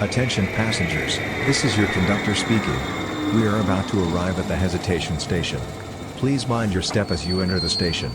Attention passengers, this is your conductor speaking. We are about to arrive at the hesitation station. Please mind your step as you enter the station.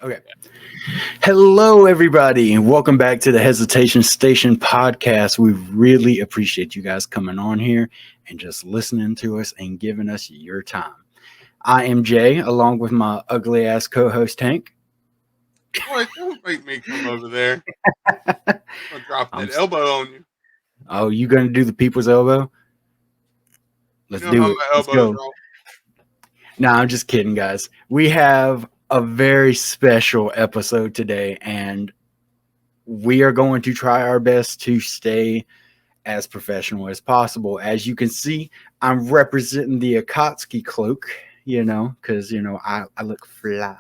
Okay. Hello, everybody. Welcome back to the Hesitation Station podcast. We really appreciate you guys coming on here and just listening to us and giving us your time. I am Jay, along with my ugly ass co-host Tank. Boy, don't make me come over there. I'm gonna drop that elbow on you. Oh, you gonna do the people's elbow? Let's do it. Let's go. No, I'm just kidding, guys. We have a very special episode today, and we are going to try our best to stay as professional as possible. As you can see, I'm representing the Akatsuki cloak, because I look fly.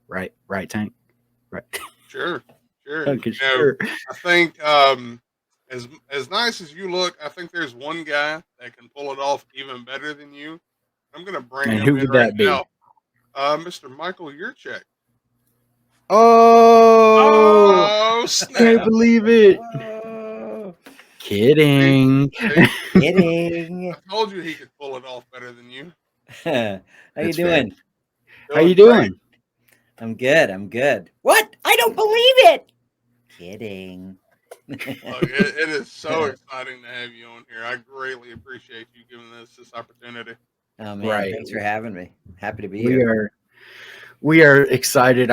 Right, Tank? Right. Sure. Okay, sure. I think as nice as you look, I think there's one guy that can pull it off even better than you. I'm gonna bring him in right now. Mr. Michael Yurchak. Oh, snap. I can't believe it. Kidding. Kidding. I told you he could pull it off better than you. How you doing? How you doing? I'm good. What? I don't believe it. Kidding. Look, it is so exciting to have you on here. I greatly appreciate you giving us this opportunity. Oh man, Thanks for having me. Happy to be here. We are excited.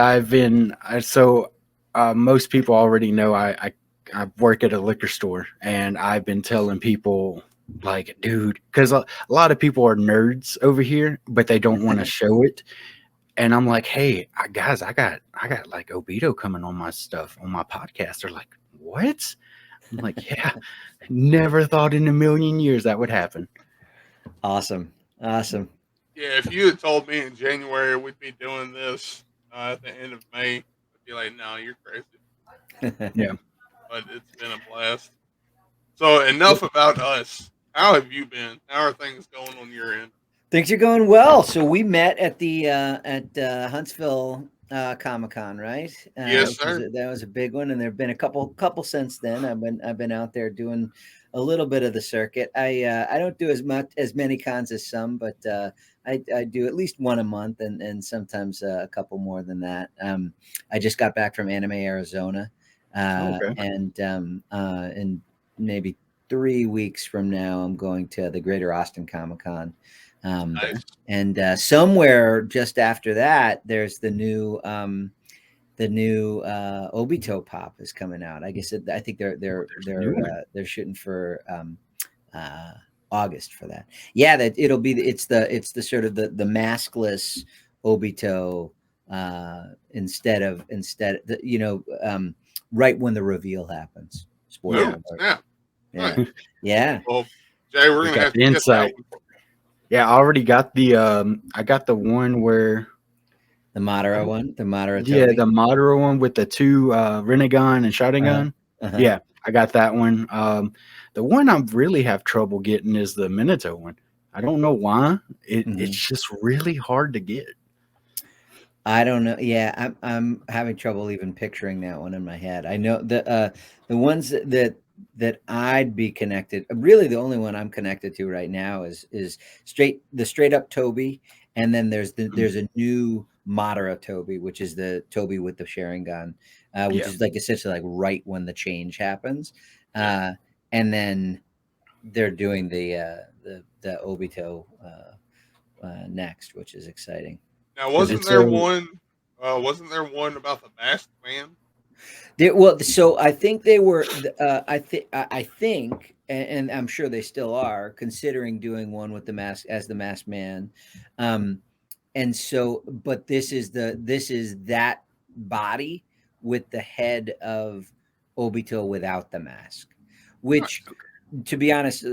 Most people already know I work at a liquor store, and I've been telling people, like, dude, because a lot of people are nerds over here, but they don't want to show it. And I'm like, hey, guys, I got like Obito coming on my stuff on my podcast. They're like, what? I'm like, yeah, never thought in a million years that would happen. Awesome. Yeah, if you had told me in January we'd be doing this at the end of May, I'd be like, no, you're crazy. Yeah. But it's been a blast. So enough about us. How have you been? How are things going on your end? Things are going well. So we met at the Huntsville Comic-Con, right? Yes, sir. That was a big one, and there've been a couple since then. I've been out there doing a little bit of the circuit. I don't do as many cons as some, but I do at least one a month, and sometimes a couple more than that. I just got back from Anime Arizona, and in maybe 3 weeks from now, I'm going to the Greater Austin Comic-Con. Nice. And somewhere just after that, there's the new Obito Pop is coming out. I think they're shooting for August for that. Yeah, that it'll be it's the sort of the maskless Obito instead right when the reveal happens. Spoiler alert. Yeah. Right. Yeah. Well, Jay, we're gonna have to insight. Yeah, I already got the I got the one where the Madara one, the Madara. Yeah, the Madara one with the two Rinnegan and Sharingan. Yeah, I got that one. The one I really have trouble getting is the Minato one. I don't know why. It's just really hard to get. I don't know. Yeah, I'm having trouble even picturing that one in my head. I know the ones that I'd be connected. Really, the only one I'm connected to right now is straight up Tobi, and then there's a new Madara Tobi, which is the Tobi with the Sharingan, which is like essentially like right when the change happens, and then they're doing the Obito next, which is exciting. Now, wasn't there one about the masked man? So I think they were. I think, and I'm sure they still are considering doing one with the mask as the masked man. And so, but this is that body with the head of Obito without the mask, which, to be honest,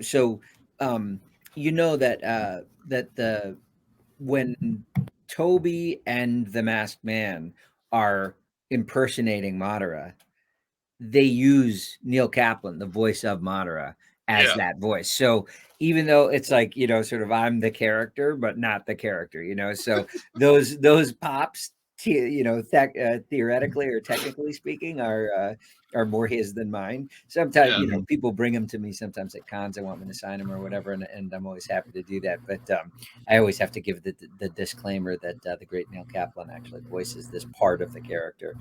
so that when Toby and the Masked Man are impersonating Madara, they use Neil Kaplan, the voice of Madara, as that voice. So even though it's like, sort of I'm the character, but not the character, so those pops, theoretically or technically speaking, are more his than mine. Sometimes, people bring them to me sometimes at cons. I want me to sign them or whatever, and I'm always happy to do that. But I always have to give the disclaimer that the great Neil Kaplan actually voices this part of the character.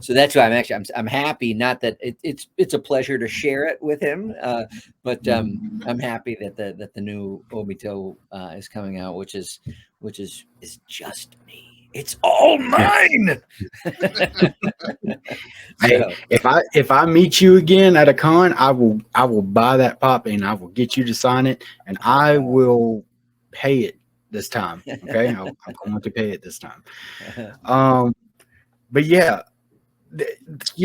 So that's why I'm happy. Not that it's a pleasure to share it with him, but I'm happy that the new Obito is coming out, which is just me. It's all mine. Hey, if I meet you again at a con, I will buy that pop and I will get you to sign it, and I will pay it this time. Okay, I'm going to pay it this time. But yeah,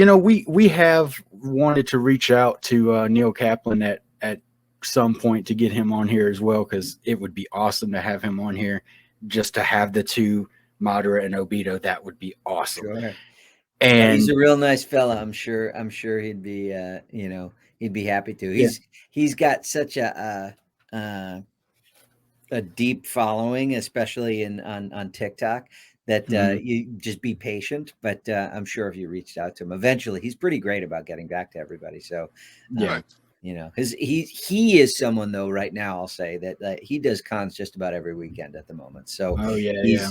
we have wanted to reach out to Neil Kaplan at some point to get him on here as well, because it would be awesome to have him on here, just to have the two, Madara and Obito. That would be awesome. Sure. And he's a real nice fella. I'm sure he'd be he'd be happy to. He's got such a deep following, especially on TikTok, that you just be patient. But I'm sure if you reached out to him eventually, he's pretty great about getting back to everybody. So he is someone, though, right now, I'll say that he does cons just about every weekend at the moment. So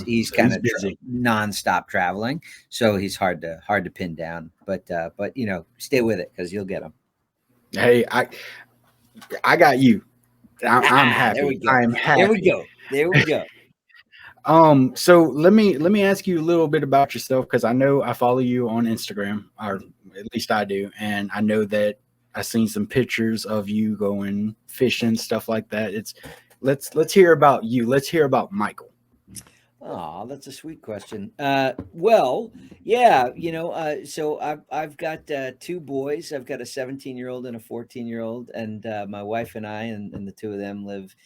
he's kind of nonstop traveling. So he's hard to pin down. But stay with it, because you'll get him. Hey, I got you. I'm happy. There we go. I'm happy. There we go. So let me ask you a little bit about yourself, because I know I follow you on Instagram, or at least I do, and I know that I've seen some pictures of you going fishing, stuff like that. Let's hear about you. Let's hear about Michael. Oh, that's a sweet question. Well, yeah, so I've got two boys. I've got a 17-year-old and a 14-year-old, and my wife and I and the two of them live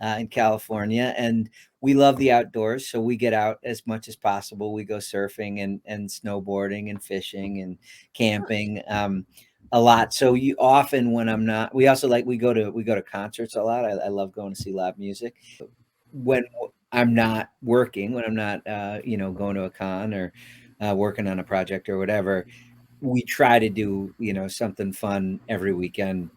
in California, and we love the outdoors. So we get out as much as possible. We go surfing and snowboarding and fishing and camping. A lot. So you often, when I'm not, we also we go to concerts a lot. I love going to see live music. When I'm not working, when I'm not, going to a con or working on a project or whatever, we try to do, something fun every weekend,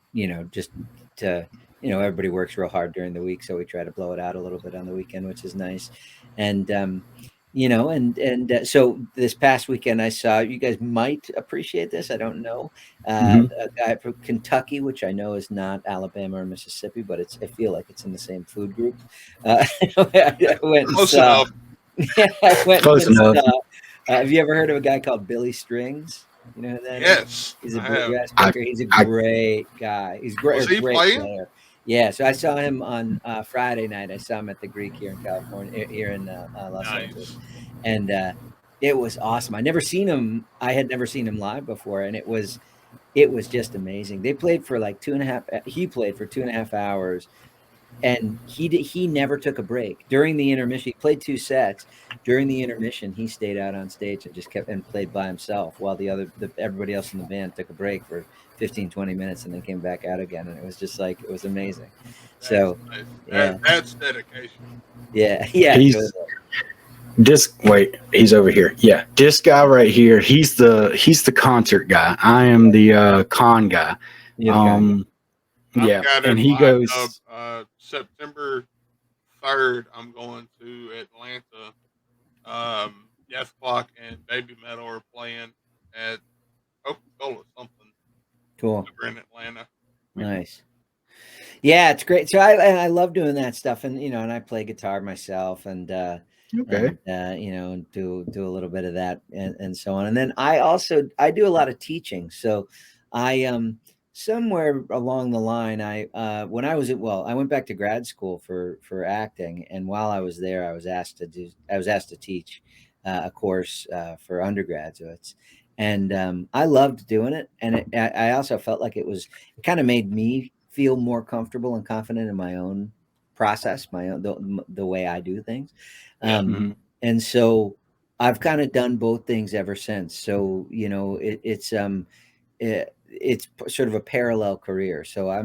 just to, everybody works real hard during the week. So we try to blow it out a little bit on the weekend, which is nice. And, so this past weekend, I saw, you guys might appreciate this, I don't know, a guy from Kentucky, which I know is not Alabama or Mississippi, but I feel like it's in the same food group. I went and Close saw, enough. Close enough. Have you ever heard of a guy called Billy Strings? You know who that Yes, is? He's a bluegrass picker. He's a great guy. He's great. Was he great playing? player. Yeah, so I saw him on Friday night. I saw him at the Greek here in California, here in Los Angeles, and it was awesome. I had never seen him live before, and it was just amazing. They played for like 2.5. He played for 2.5 hours, and he never took a break during the intermission. He played 2 sets. During the intermission, he stayed out on stage and just kept and played by himself, while everybody else in the band took a break for 15-20 minutes and then came back out again. And it was just like, it was amazing. That's dedication. Yeah. Wait, he's over here. Yeah, this guy right here. He's the concert guy. I am the con guy. And he goes September 3rd. I'm going to Atlanta. Death Clock and Baby Metal are playing at Coca-Cola something. Cool. Over in Atlanta. Nice. Yeah, it's great. So I love doing that stuff, and and I play guitar myself, and do a little bit of that and so on. And then I do a lot of teaching. So I somewhere along the line, I went back to grad school for acting, and while I was there, I was asked to teach a course for undergraduates, and I loved doing it, and I also felt like it kind of made me feel more comfortable and confident in my own process, the way I do things, and so I've kind of done both things ever since. So it's sort of a parallel career. So I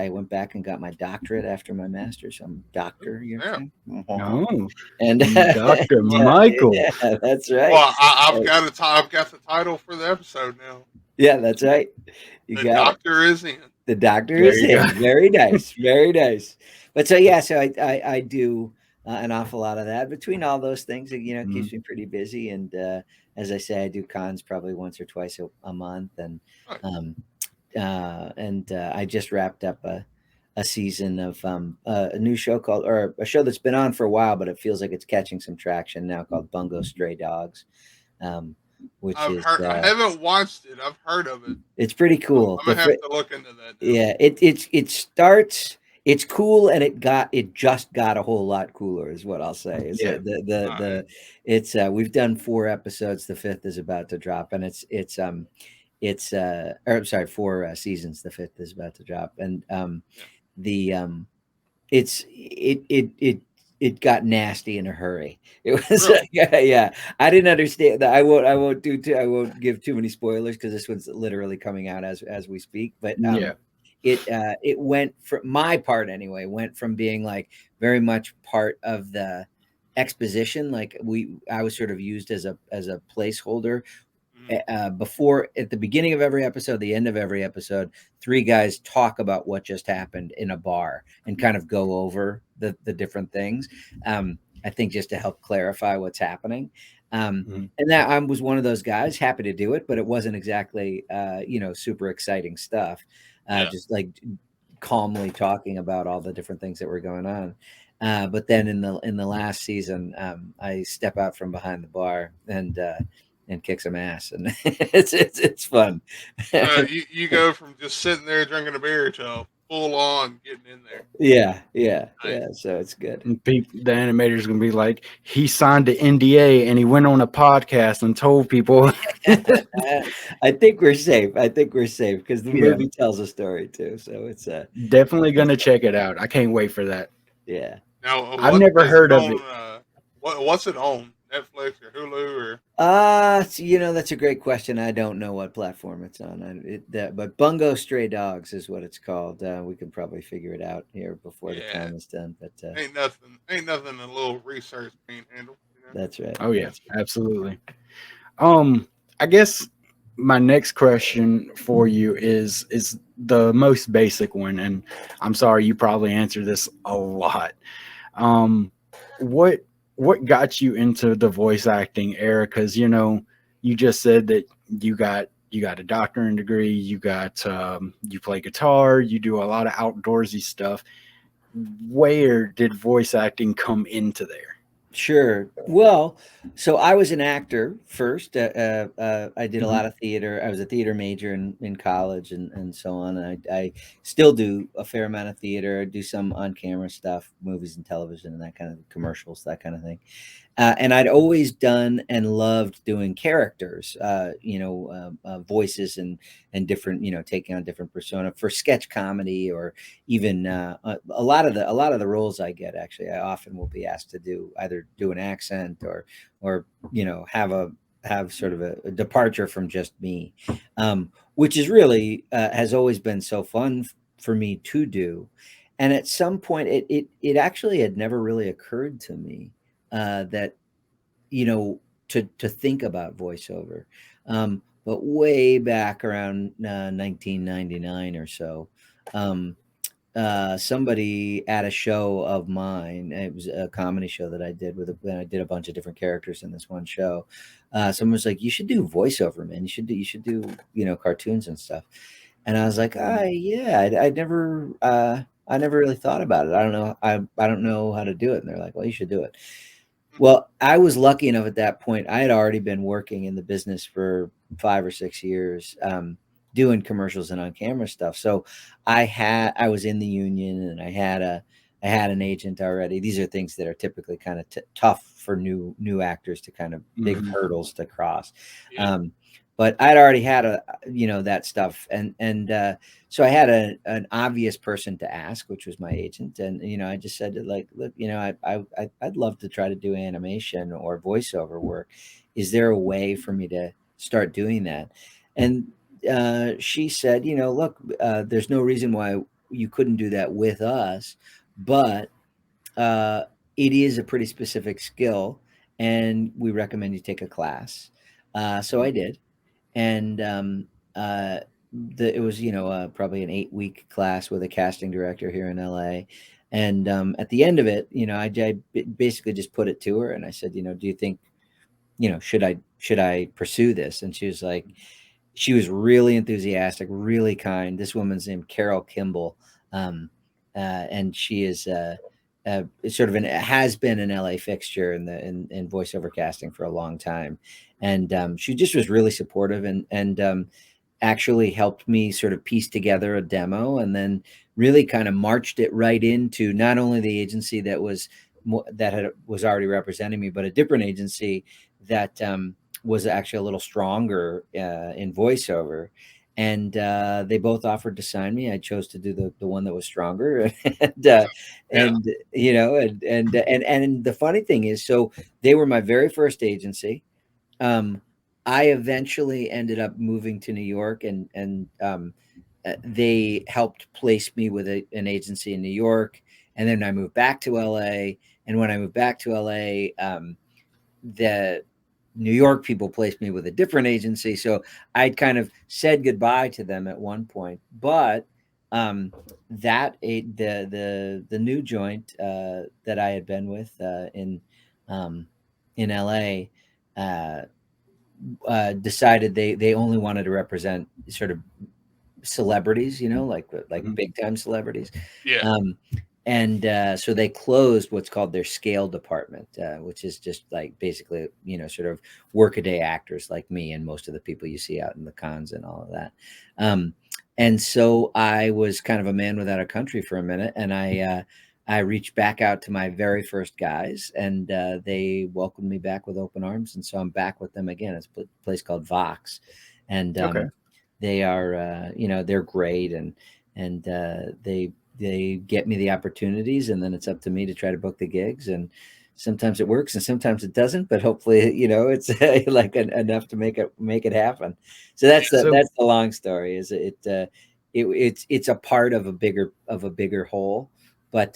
went back and got my doctorate after my master's. I'm Dr. Yurchak. Oh, And Dr. Michael. Yeah, that's right. Well, I've got the title for the episode now. Yeah, that's right. The doctor is in. The doctor is in. Very nice. Very nice. But so I do an awful lot of that. Between all those things, it keeps me pretty busy. And as I say, I do cons probably once or twice a month. And I just wrapped up a season of a new show or a show that's been on for a while, but it feels like it's catching some traction now, called Bungo Stray Dogs. Which I haven't watched it. I've heard of it. It's pretty cool. I'm gonna have to look into that now. Yeah, it starts. It's cool, and it just got a whole lot cooler, is what I'll say. We've done 4 episodes. The 5th is about to drop, and four seasons. The 5th is about to drop, and it got nasty in a hurry. It was yeah. I didn't understand that. I won't give too many spoilers because this one's literally coming out as we speak. But it went, from my part anyway, went from being like very much part of the exposition. Like I was sort of used as a placeholder. Before, at the beginning of every episode, the end of every episode, 3 guys talk about what just happened in a bar and kind of go over the different things. I think just to help clarify what's happening. And that I was one of those guys, happy to do it, but it wasn't exactly super exciting stuff. Just like calmly talking about all the different things that were going on. But then in the last season, I step out from behind the bar and kick some ass, and it's fun. You go from just sitting there drinking a beer to full on getting in there. Yeah. So it's good. And the animator's gonna be like, he signed an NDA and he went on a podcast and told people. I think we're safe because the movie tells a story too. So it's definitely gonna check it out. I can't wait for that. Yeah. Now I've never heard of it. What's it on? Netflix or Hulu or? That's a great question. I don't know what platform it's on. But Bungo Stray Dogs is what it's called. We can probably figure it out here before the time is done. But ain't nothing a little research can't handle. That's right. Oh yeah, absolutely. I guess my next question for you is the most basic one, and I'm sorry you probably answer this a lot. What got you into the voice acting era? Because you just said that you got a doctorate degree, you play guitar, you do a lot of outdoorsy stuff. Where did voice acting come into there? Sure. Well, so I was an actor first. I did a lot of theater. I was a theater major in college and so on. And I still do a fair amount of theater. I do some on-camera stuff, movies and television and that kind of commercials, that kind of thing. And I'd always done and loved doing characters, voices and different, taking on different persona for sketch comedy, or even a lot of the roles I get. Actually, I often will be asked to either do an accent or have sort of a departure from just me, which is really has always been so fun for me to do. And at some point, it actually had never really occurred to me that to think about voiceover, but way back around 1999 or so, somebody at a show of mine, it was a comedy show that I did I did a bunch of different characters in this one show. Someone was like, "You should do voiceover, man. You should do cartoons and stuff." And I was like, yeah, I never really thought about it. I don't know. I don't know how to do it. And they're like, "Well, you should do it." Well, I was lucky enough at that point. I had already been working in the business for 5 or 6 years. doing commercials and on camera stuff. So I was in the union, and I had an agent already. These are things that are typically kind of tough for new actors to kind of big hurdles to cross. Yeah. But I'd already had that stuff, and so I had an obvious person to ask, which was my agent, and I just said, like, look, I'd love to try to do animation or voiceover work. Is there a way for me to start doing that? And she said, look, there's no reason why you couldn't do that with us, but it is a pretty specific skill, and we recommend you take a class. So I did. And it was probably an 8-week class with a casting director here in LA. And at the end of it, I basically just put it to her, and I said, do you think, should I pursue this? And she was like, she was really enthusiastic, really kind. This woman's named Carol Kimball, and she is sort of has been an LA fixture in voiceover casting for a long time. And she just was really supportive, and actually helped me sort of piece together a demo, and then really kind of marched it right into not only the agency that was already representing me, but a different agency that was actually a little stronger in voiceover. And they both offered to sign me. I chose to do the one that was stronger. And the funny thing is, so they were my very first agency. I eventually ended up moving to New York, and they helped place me with an agency in New York. And then I moved back to LA. And when I moved back to LA, the New York people placed me with a different agency. So I'd kind of said goodbye to them at one point. But the new joint that I had been with in LA decided they only wanted to represent sort of celebrities, like big time celebrities. Yeah. So they closed what's called their scale department, which is just like basically, sort of workaday actors like me and most of the people you see out in the cons and all of that. And so I was kind of a man without a country for a minute, and I reached back out to my very first guys, and they welcomed me back with open arms. And so I'm back with them again. It's a place called Vox, and they are, they're great, and they get me the opportunities, and then it's up to me to try to book the gigs. And sometimes it works and sometimes it doesn't, but hopefully, it's like enough to make it happen. So that's the long story. Is it's a part of a bigger whole, but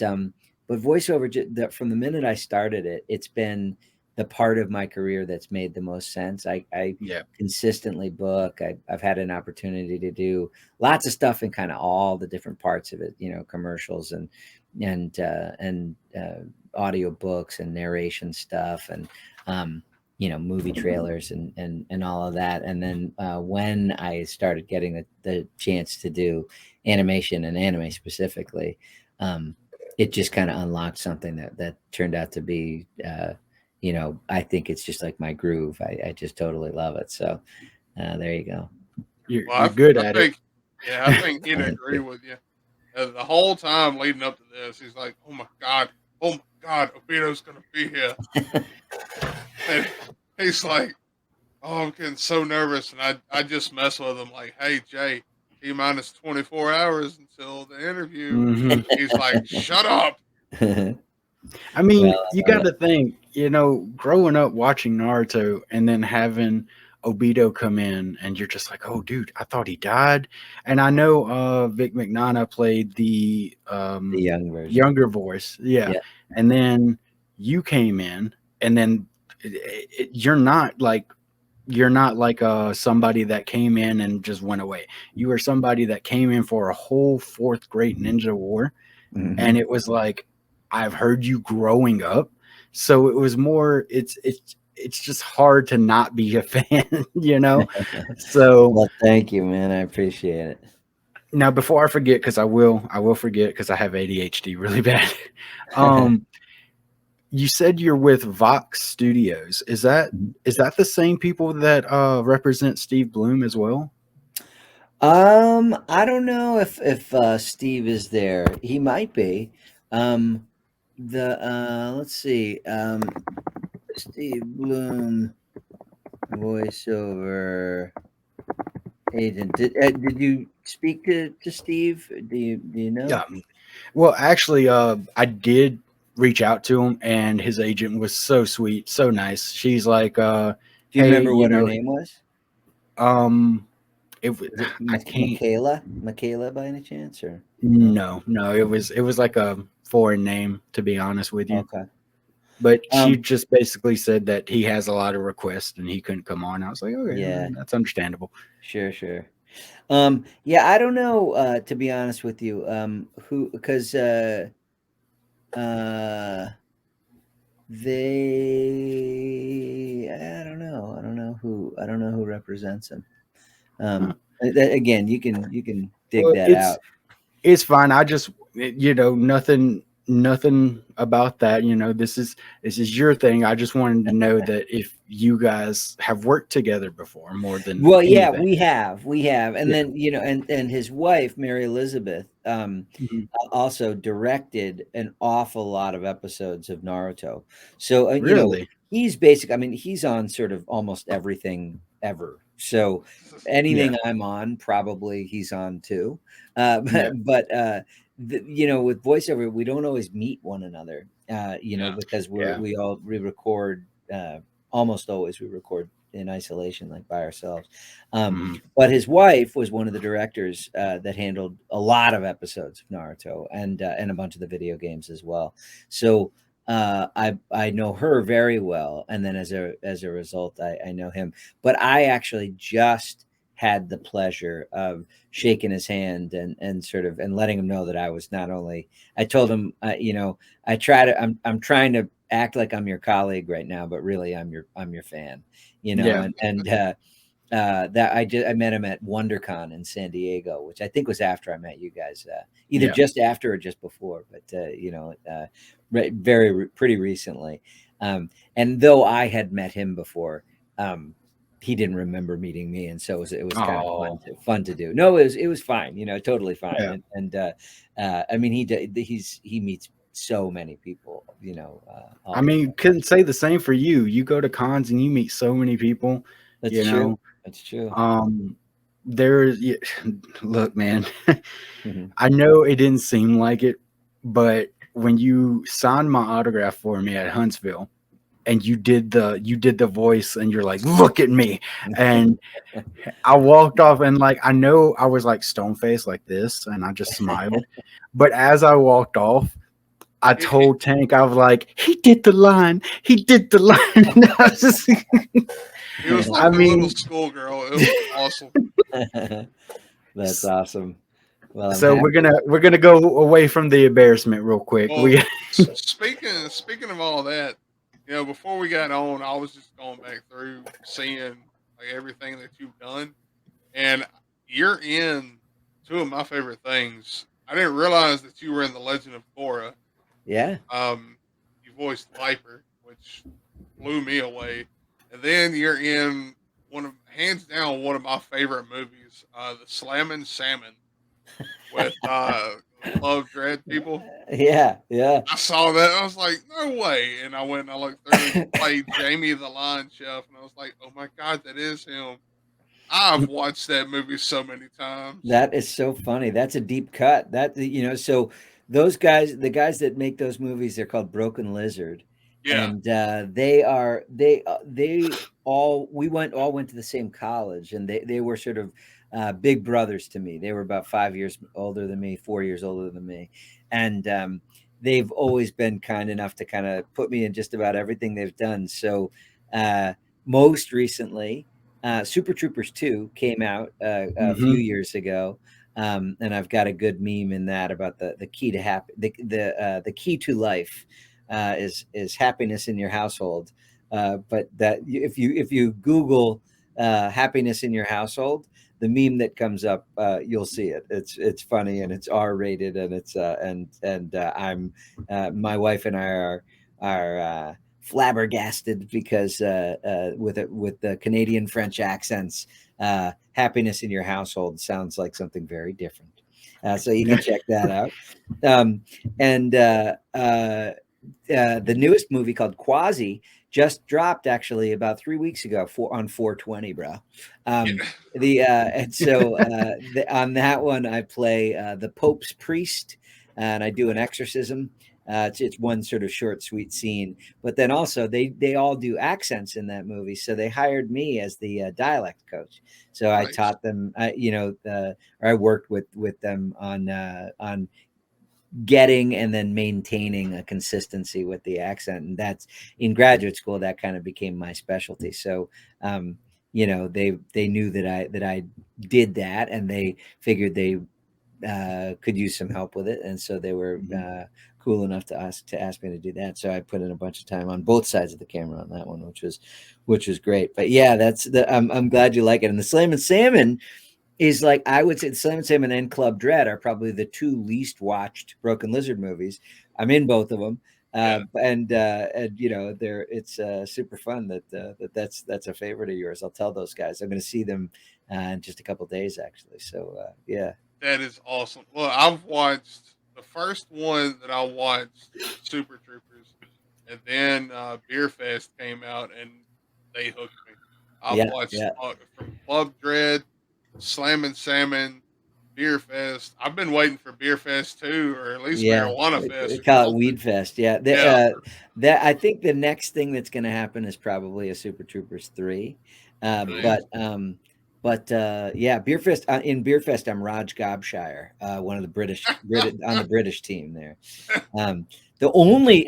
voiceover, from the minute I started it, it's been the part of my career that's made the most sense. I consistently book. I've had an opportunity to do lots of stuff in kind of all the different parts of it, commercials and audio books and narration stuff, and movie trailers and all of that. And then when I started getting the chance to do animation and anime specifically, it just kind of unlocked something that turned out to be I think it's just like my groove. I just totally love it. So there you go. You're good at it. Yeah, I think he'd agree with you. The whole time leading up to this, he's like, oh my God, Obito's going to be here. And he's like, oh, I'm getting so nervous. And I just mess with him like, hey, Jay, T-minus 24 hours until the interview. Mm-hmm. He's like, shut up. I mean, you got to think, growing up watching Naruto and then having Obito come in, and you're just like, oh, dude, I thought he died. And I know Vic Mignogna played the younger voice. Yeah. And then you came in, and then you're not like somebody that came in and just went away. You were somebody that came in for a whole fourth Great Ninja War. Mm-hmm. And it was like, I've heard you growing up. So it was more, it's just hard to not be a fan, So well, thank you, man. I appreciate it. Now, before I forget, because I will forget, because I have ADHD really bad. You said you're with Vox Studios. Is that the same people that represent Steve Bloom as well? I don't know if Steve is there. He might be. Let's see. Steve Bloom, voiceover agent. Did you speak to Steve? Do you know? Yeah. Well, actually, I did reach out to him, and his agent was so sweet, so nice. She's like, Do you "Hey, remember what her name was? um, it was Was it I can't. Michaela? Michaela by any chance, or no? No, it was like a foreign name, to be honest with you. Okay. But she Um, just basically said that he has a lot of requests and he couldn't come on. I was like, okay, yeah, that's understandable. sure. Yeah, I don't know, to be honest with you, who, because uh, I don't know who represents him. Huh. Again, you can dig Well, that it's out. it's fine. I just nothing about that. This is your thing. I just wanted to know that if you guys have worked together before more than Well, yeah, anything. we have, and Yeah. then and his wife Mary Elizabeth Mhm. also directed an awful lot of episodes of Naruto. So Really? he's basic. I mean, he's on sort of almost everything ever. So Yeah. anything I'm on, probably he's on too. Yeah. But with voiceover, we don't always meet one another. Yeah. Because Yeah. we record. Almost always we record in isolation, like by ourselves. Mhm. But his wife was one of the directors that handled a lot of episodes of Naruto and a bunch of the video games as well. So I know her very well, and then as a result, I know him. But I actually just had the pleasure of shaking his hand and sort of and letting him know that I was not only. I told him, I'm trying to act like I'm your colleague right now, but really I'm your fan, Yeah. that I met him at WonderCon in San Diego, which I think was after I met you guys, either Yeah. just after or just before, but pretty recently. And though I had met him before, he didn't remember meeting me, and so it was kind of Oh. fun to do. No, it was fine, totally fine. Yeah. And I mean, he meets so many people, I all the mean, time. couldn't say the same for you. You go to cons and you meet so many people, That's you true. know. That's true. There's look, man. Mhm. I know it didn't seem like it, but when you signed my autograph for me at Huntsville and you did the voice and you're like, look at me. And I walked off and like I know I was like stone faced like this and I just smiled. But as I walked off, I It, told Tank, I was like, he did the line. He did the line. And I was just it was I like a little mean, schoolgirl. It was awesome. That's awesome. Well, I'm so happy. we're gonna go away from the embarrassment real quick. Well, We speaking of all that, before we got on, I was just going back through seeing like everything that you've done, and you're in two of my favorite things. I didn't realize that you were in the Legend of Korra. Yeah. You voiced Viper, which blew me away, and then you're in hands down one of my favorite movies, the Slammin' Salmon with Love Dread people. Yeah. Yeah. I saw that. I was like, no way. And I went and I looked through and he played Jamie the Lion Chef. And I was like, oh my God, that is him. I've watched that movie so many times. That is so funny. That's a deep cut. So those guys, the guys that make those movies, they're called Broken Lizard, Yeah. and they all went to the same college, and they were sort of big brothers to me. They were about 5 years older than me, 4 years older than me, and they've always been kind enough to kind of put me in just about everything they've done. So uh, most recently. Super Troopers 2 came out a few Mhm. years ago, and I've got a good meme in that about the key to the key to life is happiness in your household. But that if you Google happiness in your household, the meme that comes up, you'll see it. It's funny and it's R-rated and it's and I'm my wife and I are flabbergasted because with the Canadian French accents, Happiness in Your Household sounds like something very different. So you can check that out. And the newest movie called Quasi just dropped actually about 3 weeks ago on 420, bro. And so on that one, I play the Pope's priest, and I do an exorcism. It's one sort of short, sweet scene, but then also they all do accents in that movie. So they hired me as the dialect coach. So I taught them, I worked with them on getting and then maintaining a consistency with the accent, and that's in graduate school that kind of became my specialty. So they knew that I did that, and they figured they could use some help with it, and so they were cool enough to ask me to do that. So I put in a bunch of time on both sides of the camera on that one, which was great. But yeah, I'm glad you like it. And the Slam and Salmon is, like, I would say Slam and Salmon and Club Dread are probably the two least watched Broken Lizard movies. I'm in both of them. And it's super fun that's a favorite of yours. I'll tell those guys. I'm going to see them in just a couple of days, actually. So yeah. That is awesome. Well, I've watched the first one that I watched, Super Troopers, and then Beer Fest came out and they hooked me. I've watched from Club Dread, Slam and Salmon, Beer Fest. I've been waiting for Beer Fest too, or at least Marijuana Fest. We call it Weed Fest. Yeah. That I think the next thing that's going to happen is probably a Super Troopers 3. But Beer Fest, in Beer Fest, I'm Raj Gobshire, one of the British on the British team there. The only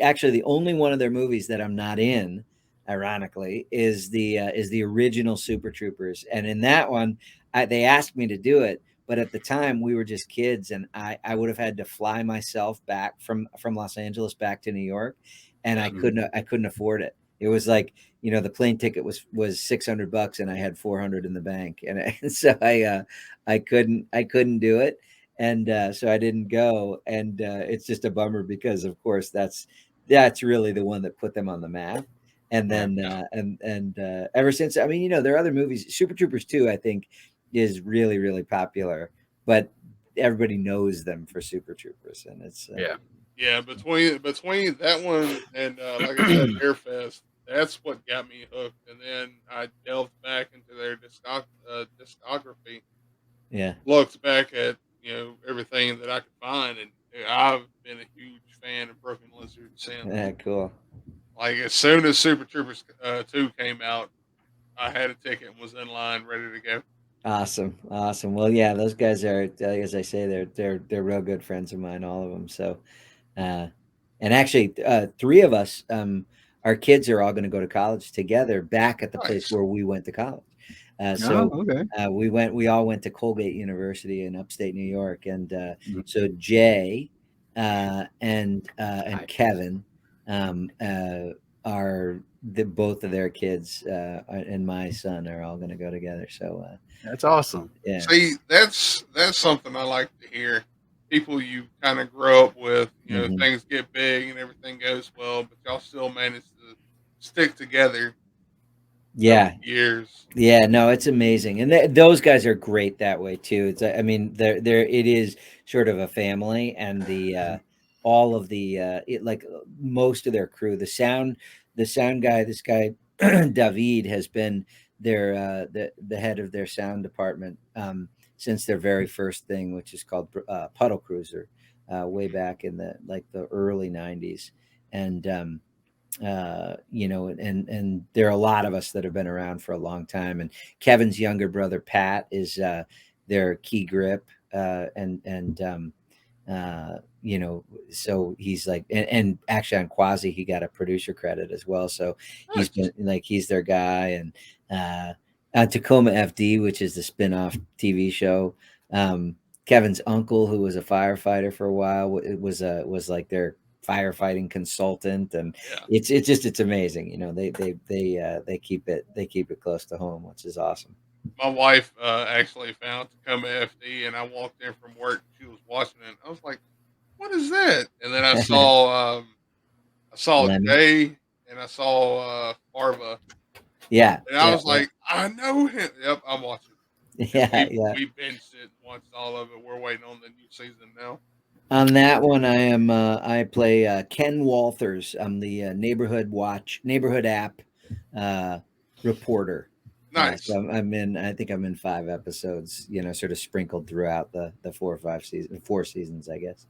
one of their movies that I'm not in, ironically, is the original Super Troopers, and in that one, they asked me to do it, but at the time we were just kids, and I would have had to fly myself back from Los Angeles back to New York, and I couldn't afford it. It was like, the plane ticket was $600 and I had 400 in the bank. And so I couldn't do it. And so I didn't go. And it's just a bummer because, of course, that's really the one that put them on the map. And then ever since, I mean, there are other movies. Super Troopers 2, I think, is really, really popular, but everybody knows them for Super Troopers. And it's yeah, between that one and like I said, Beer Fest, that's what got me hooked. And then I delved back into their discography. Yeah, looked back at everything that I could find, and I've been a huge fan of Broken Lizard since. Yeah, cool. Like, as soon as Super Troopers 2 came out, I had a ticket and was in line, ready to go. Awesome. Well, yeah, those guys are, as I say, they're real good friends of mine, all of them. So, and actually, three of us, our kids are all going to go to college together back at the place where we went to college. We all went to Colgate University in upstate New York, and so Jay and Kevin are both of their kids and my son are all going to go together. So that's awesome. Yeah. See, that's something I like to hear. People you kind of grow up with, things get big and everything goes well, but y'all still manage to stick together. Yeah, years. Yeah, no, it's amazing, and those guys are great that way too. It's, I mean, it is sort of a family, and all of the like most of their crew, the sound guy, this guy David has been their the head of their sound department since their very first thing, which is called Puddle Cruiser, way back in the early '90s, and and there are a lot of us that have been around for a long time. And Kevin's younger brother Pat is their key grip, so he's like, and actually on Quasi he got a producer credit as well. So he's been he's their guy, and on Tacoma FD, which is the spin-off TV show. Kevin's uncle, who was a firefighter for a while, was like their firefighting consultant, and it's amazing. They keep it close to home, which is awesome. My wife actually found Tacoma FD, and I walked in from work. She was watching it. I was like, "What is that?" And then I saw Jay, and I saw Farva. Yeah, and I was like, "I know him." Yep, I'm watching. Yeah, We binged it, watched all of it. We're waiting on the new season now. On that one, I play Ken Walters. I'm the neighborhood app reporter. Nice. So I think I'm in 5 episodes, sort of sprinkled throughout the 4 seasons, I guess.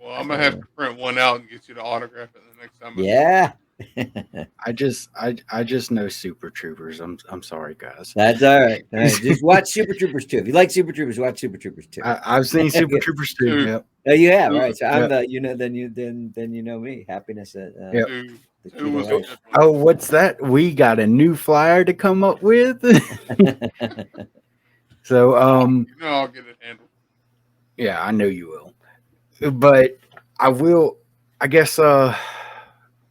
Well, I'm gonna have to print one out and get you to autograph it the next time. Yeah. I just know Super Troopers. I'm sorry, guys. That's all right. All right. Just watch Super Troopers 2. If you like Super Troopers, watch Super Troopers 2. I've seen Super Troopers 2. Yep. Oh, you have. All right. So I'm the then you know me. Happiness. Yep. Oh, what's that? We got a new flyer to come up with. So I'll get it handled. Yeah, I know you will. But I will. I guess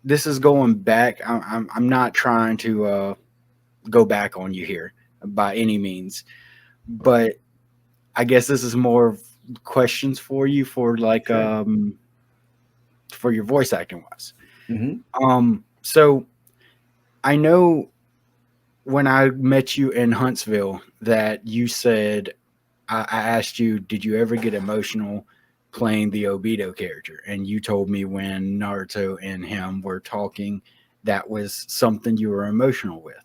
this is going back. I'm not trying to go back on you here by any means, but I guess this is more questions for you for like Sure. For your voice acting wise. Mm-hmm. So I know when I met you in Huntsville that you said I asked you, did you ever get emotional playing the Obito character? And you told me when Naruto and him were talking, that was something you were emotional with.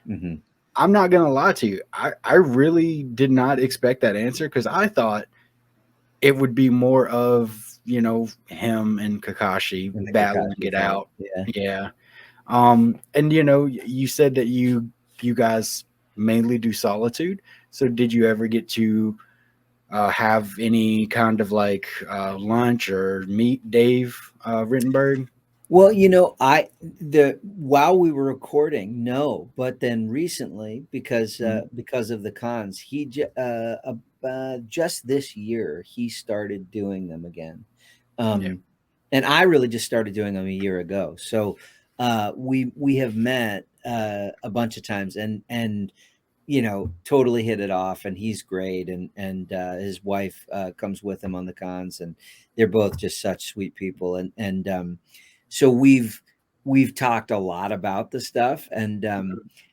Mm-hmm. I'm not going to lie to you. I really did not expect that answer because I thought it would be more of, him and Kakashi battling it out. Yeah. And, you said that you guys mainly do Solitude. So did you ever get to have any kind of like lunch or meet Dave Rittenberg? Well, while we were recording, no, but then recently, because of the cons, he just this year he started doing them again, and I really just started doing them a year ago. So we have met a bunch of times, and totally hit it off, and he's great, and his wife comes with him on the cons, and they're both just such sweet people, and so we've talked a lot about the stuff, and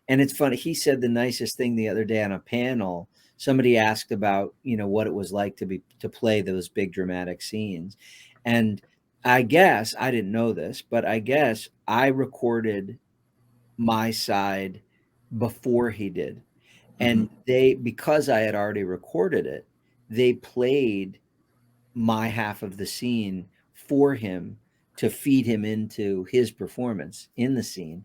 it's funny. He said the nicest thing the other day on a panel. Somebody asked about what it was like to play those big dramatic scenes, and I guess I didn't know this, but I guess I recorded my side before he did. And because I had already recorded it, they played my half of the scene for him to feed him into his performance in the scene.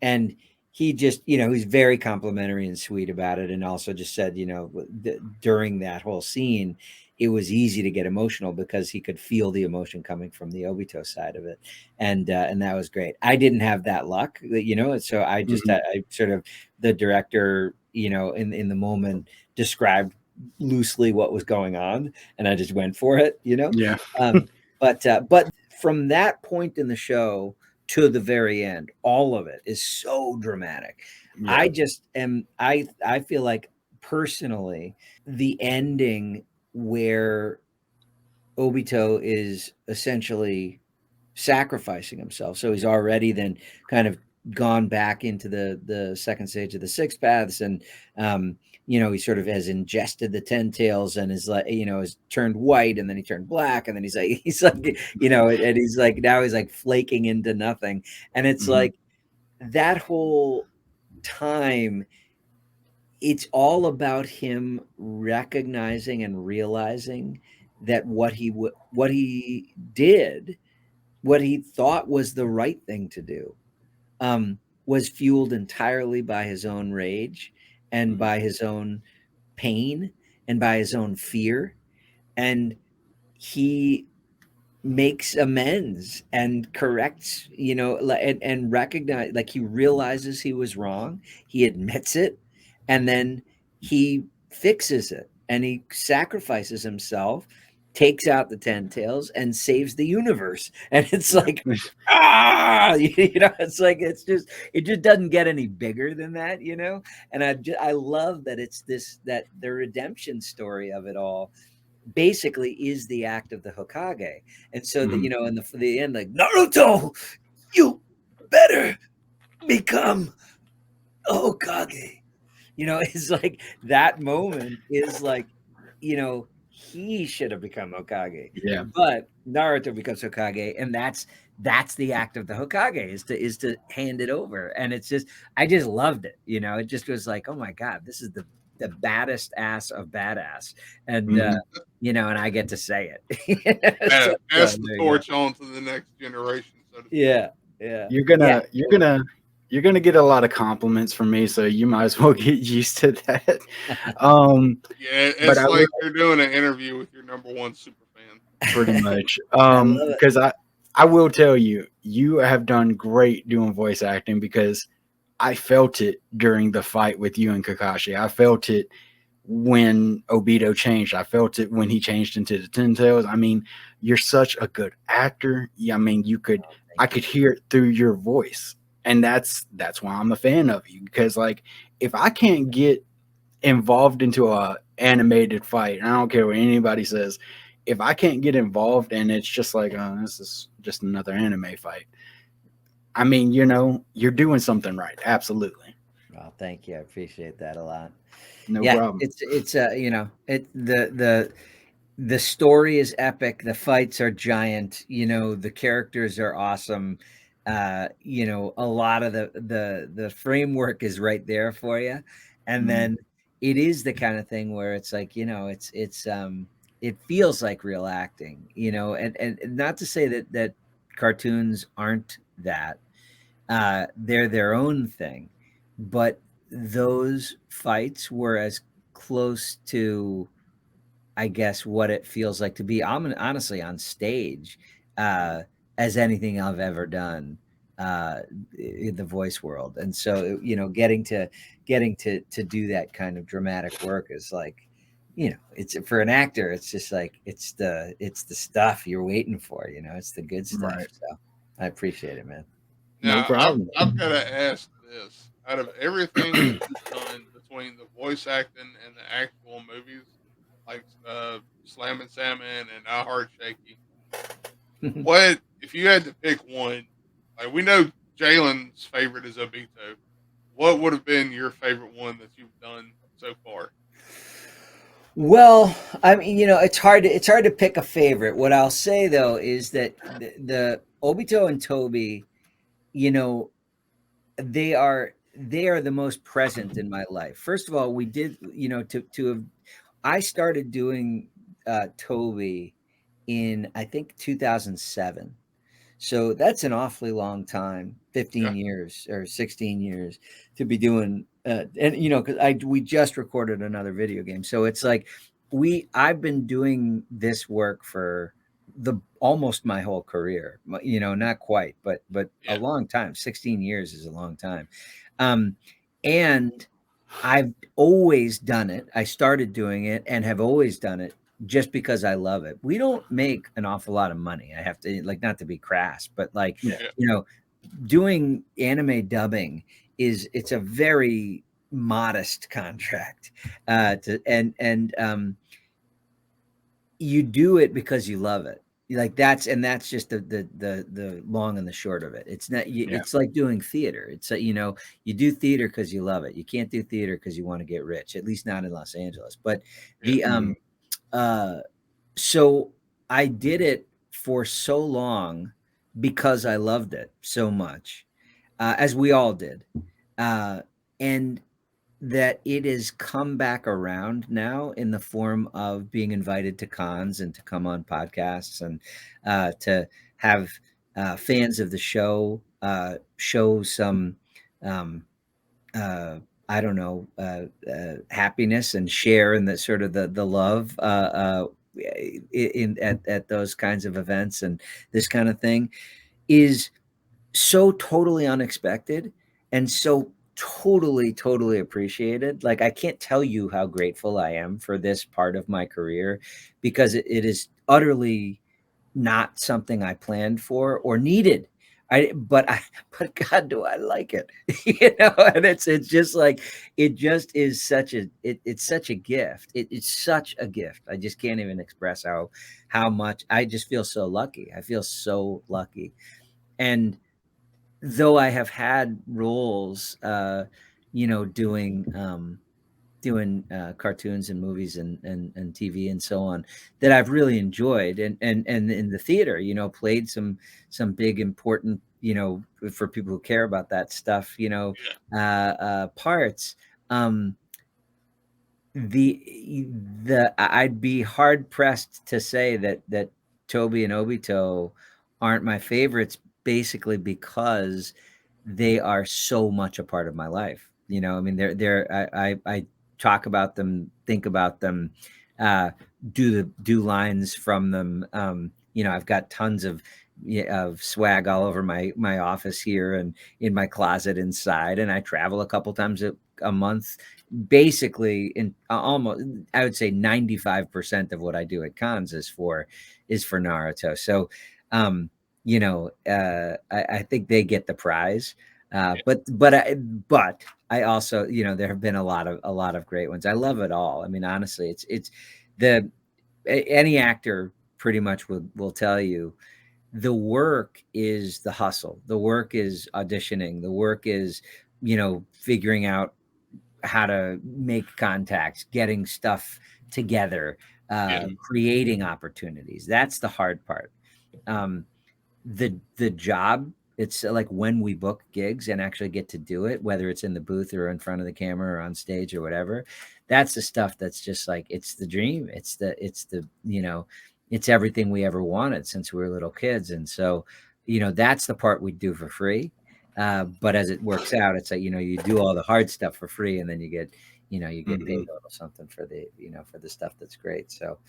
And he just, he's very complimentary and sweet about it. And also just said, during that whole scene, it was easy to get emotional because he could feel the emotion coming from the Obito side of it. And that was great. I didn't have that luck, so I just, I sort of, the director, in the moment described loosely what was going on, and I just went for it, Yeah. But from that point in the show to the very end, all of it is so dramatic. Yeah. I feel like personally, the ending where Obito is essentially sacrificing himself. So he's already then kind of gone back into the second stage of the Six Paths, and he sort of has ingested the 10 tails and is like, has turned white, and then he turned black, and then he's like and he's like, now he's like flaking into nothing. And it's like that whole time, it's all about him recognizing and realizing that what he did, what he thought was the right thing to do, was fueled entirely by his own rage and by his own pain and by his own fear. And he makes amends and corrects, and recognize, like, he realizes he was wrong. He admits it, and then he fixes it, and he sacrifices himself, takes out the 10 tails, and saves the universe. And it's like, it's like, it just doesn't get any bigger than that, And I love that it's that the redemption story of it all basically is the act of the Hokage. And so that, in the end, like, Naruto, you better become a Hokage, You know, it's like that moment is like, you know, he should have become Hokage. Yeah. But Naruto becomes Hokage, and that's the act of the Hokage is to hand it over. And it's just I just loved it. You know, it just was like, oh my God, this is the baddest ass of badass. And you know, and I get to say it. So, pass the torch on to the next generation. So yeah. You're gonna get a lot of compliments from me, so you might as well get used to that. Yeah, it's like you're doing an interview with your number one super fan. Pretty much. Because I will tell you, you have done great doing voice acting because I felt it during the fight with you and Kakashi. I felt it when Obito changed. I felt it when he changed into the Ten Tails. I mean, you're such a good actor. I mean, I could hear it through your voice. And that's why I'm a fan of you, because like if I can't get involved into a animated fight, I don't care what anybody says, if I can't get involved and it's just like, oh, this is just another anime fight. I mean, you know, you're doing something right. Absolutely. Well, thank you. I appreciate that a lot. No problem. It's you know, the story is epic. The fights are giant. You know, the characters are awesome. You know, a lot of the framework is right there for you. And then it is the kind of thing where it's like, you know, it feels like real acting, you know, and not to say that cartoons aren't that. They're their own thing, but those fights were as close to, I guess, what it feels like to be honestly on stage as anything I've ever done in the voice world. And so, you know, getting to do that kind of dramatic work is like, you know, it's for an actor, it's just like it's the stuff you're waiting for, you know, it's the good stuff. Right. So I appreciate it, man. Now, no problem. I've got to ask this: out of everything that you've done between the voice acting and the actual movies, like Slam and Salmon and I Heart Shaky, what if you had to pick one? Like we know Jalen's favorite is Obito. What would have been your favorite one that you've done so far? Well, I mean, you know, it's hard to pick a favorite. What I'll say though is that the Obito and Tobi, you know, they are the most present in my life. First of all, we did, you know, I started doing Tobi in I think 2007. So that's an awfully long time, 15 years or 16 years to be doing and you know, because we just recorded another video game. So it's like I've been doing this work for almost my whole career, you know, not quite, but a long time. 16 years is a long time. And I've always done it. I started doing it and have always done it just because I love it. We don't make an awful lot of money. I have to, like, not to be crass, but like, you know, doing anime dubbing it's a very modest contract. You do it because you love it. Like that's just the long and the short of it. It's not, it's like doing theater. It's you know, you do theater because you love it. You can't do theater because you want to get rich, at least not in Los Angeles. But so I did it for so long because I loved it so much, as we all did. And that it has come back around now in the form of being invited to cons and to come on podcasts and to have fans of the show show some I don't know, happiness and share in the sort of the love at those kinds of events, and this kind of thing is so totally unexpected and so totally appreciated. Like I can't tell you how grateful I am for this part of my career, because it is utterly not something I planned for or needed. But God, do I like it? You know, and it's just like, it just is such a it's such a gift. It's such a gift. I just can't even express how much I just feel so lucky. I feel so lucky. And though I have had roles, you know, doing doing cartoons and movies and TV and so on that I've really enjoyed, and in the theater, you know, played some big important, you know, for people who care about that stuff, you know, parts. I'd be hard pressed to say that Tobi and Obito aren't my favorites, basically because they are so much a part of my life. You know, I mean, I talk about them, think about them, uh, do lines from them. You know, I've got tons of swag all over my office here and in my closet inside, and I travel a couple times a month. Basically, in almost, I would say 95% of what I do at cons is for Naruto. So, you know, I think they get the prize. But I also, you know, there have been a lot of great ones. I love it all. I mean, honestly, it's any actor pretty much will tell you the work is the hustle. The work is auditioning. The work is, you know, figuring out how to make contacts, getting stuff together, creating opportunities. That's the hard part. The job, it's like when we book gigs and actually get to do it, whether it's in the booth or in front of the camera or on stage or whatever, that's the stuff that's just like, it's the dream. It's the, you know, it's everything we ever wanted since we were little kids. And so, you know, that's the part we do for free. But as it works out, it's like, you know, you do all the hard stuff for free, and then you get, you know, you get paid a little something for the, you know, for the stuff that's great. So,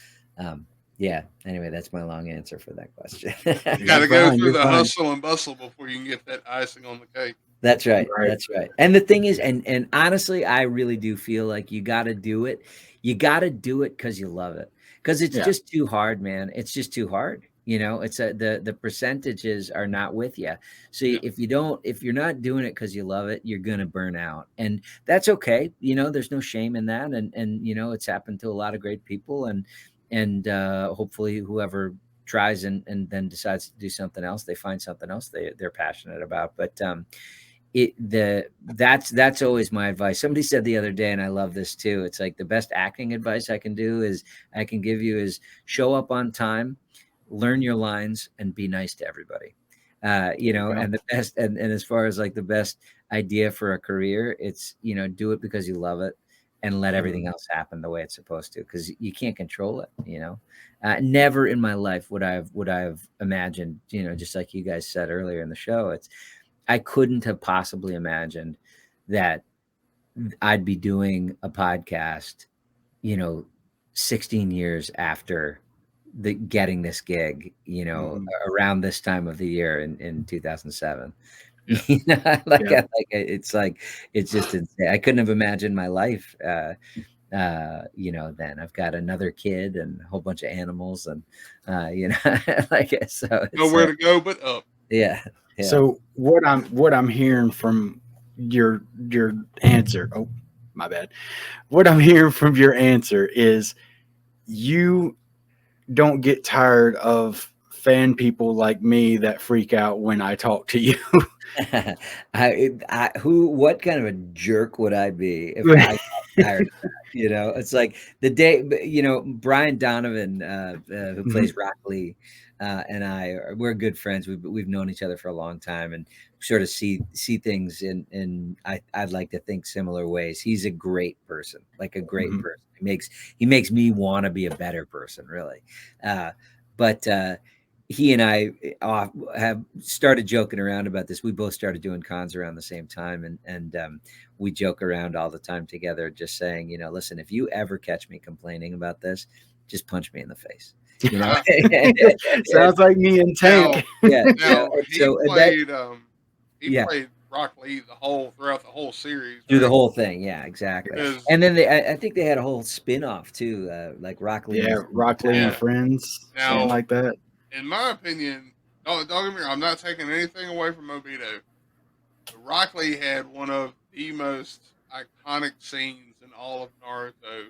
yeah. Anyway, that's my long answer for that question. You got to go through the hustle and bustle before you can get that icing on the cake. That's right. That's right. And the thing is, and honestly, I really do feel like you got to do it. You got to do it because you love it. Because it's just too hard, man. It's just too hard. You know, it's the percentages are not with you. So if you're not doing it because you love it, you're gonna burn out, and that's okay. You know, there's no shame in that, and you know, it's happened to a lot of great people, and hopefully whoever tries and then decides to do something else, they find something else they're passionate about. But that's always my advice. Somebody said the other day, and I love this too, it's like the best acting advice I can give you is show up on time, learn your lines, and be nice to everybody. You know, and the best, and as far as like the best idea for a career, it's, you know, do it because you love it and let everything else happen the way it's supposed to, because you can't control it. You know, never in my life would I have imagined, you know, just like you guys said earlier in the show, I couldn't have possibly imagined that I'd be doing a podcast, you know, 16 years after getting this gig, you know, around this time of the year in 2007. You know, it's just insane. I couldn't have imagined my life, you know, then. I've got another kid and a whole bunch of animals, and you know, like, so nowhere to go but up. Yeah. So what I'm hearing from your answer, oh my bad, what I'm hearing from your answer is you don't get tired of fan people like me that freak out when I talk to you. What kind of a jerk would I be if I got tired of that? You know, it's like the day, you know, Brian Donovan, who plays Rock Lee, and we're good friends. We've known each other for a long time, and sort of see things in I'd like to think similar ways. He's a great person, like a great person. He makes me want to be a better person, really. But he and I have started joking around about this. We both started doing cons around the same time, and we joke around all the time together, just saying, you know, listen, if you ever catch me complaining about this, just punch me in the face. You know, sounds like me and Tank. He played Rock Lee throughout the whole series. Through the whole thing, yeah, exactly. And then I think they had a whole spin-off too, like Rock Lee. Yeah, Rock Lee and Friends, something like that. In my opinion, don't get me wrong, I'm not taking anything away from Obito. Rock Lee had one of the most iconic scenes in all of Naruto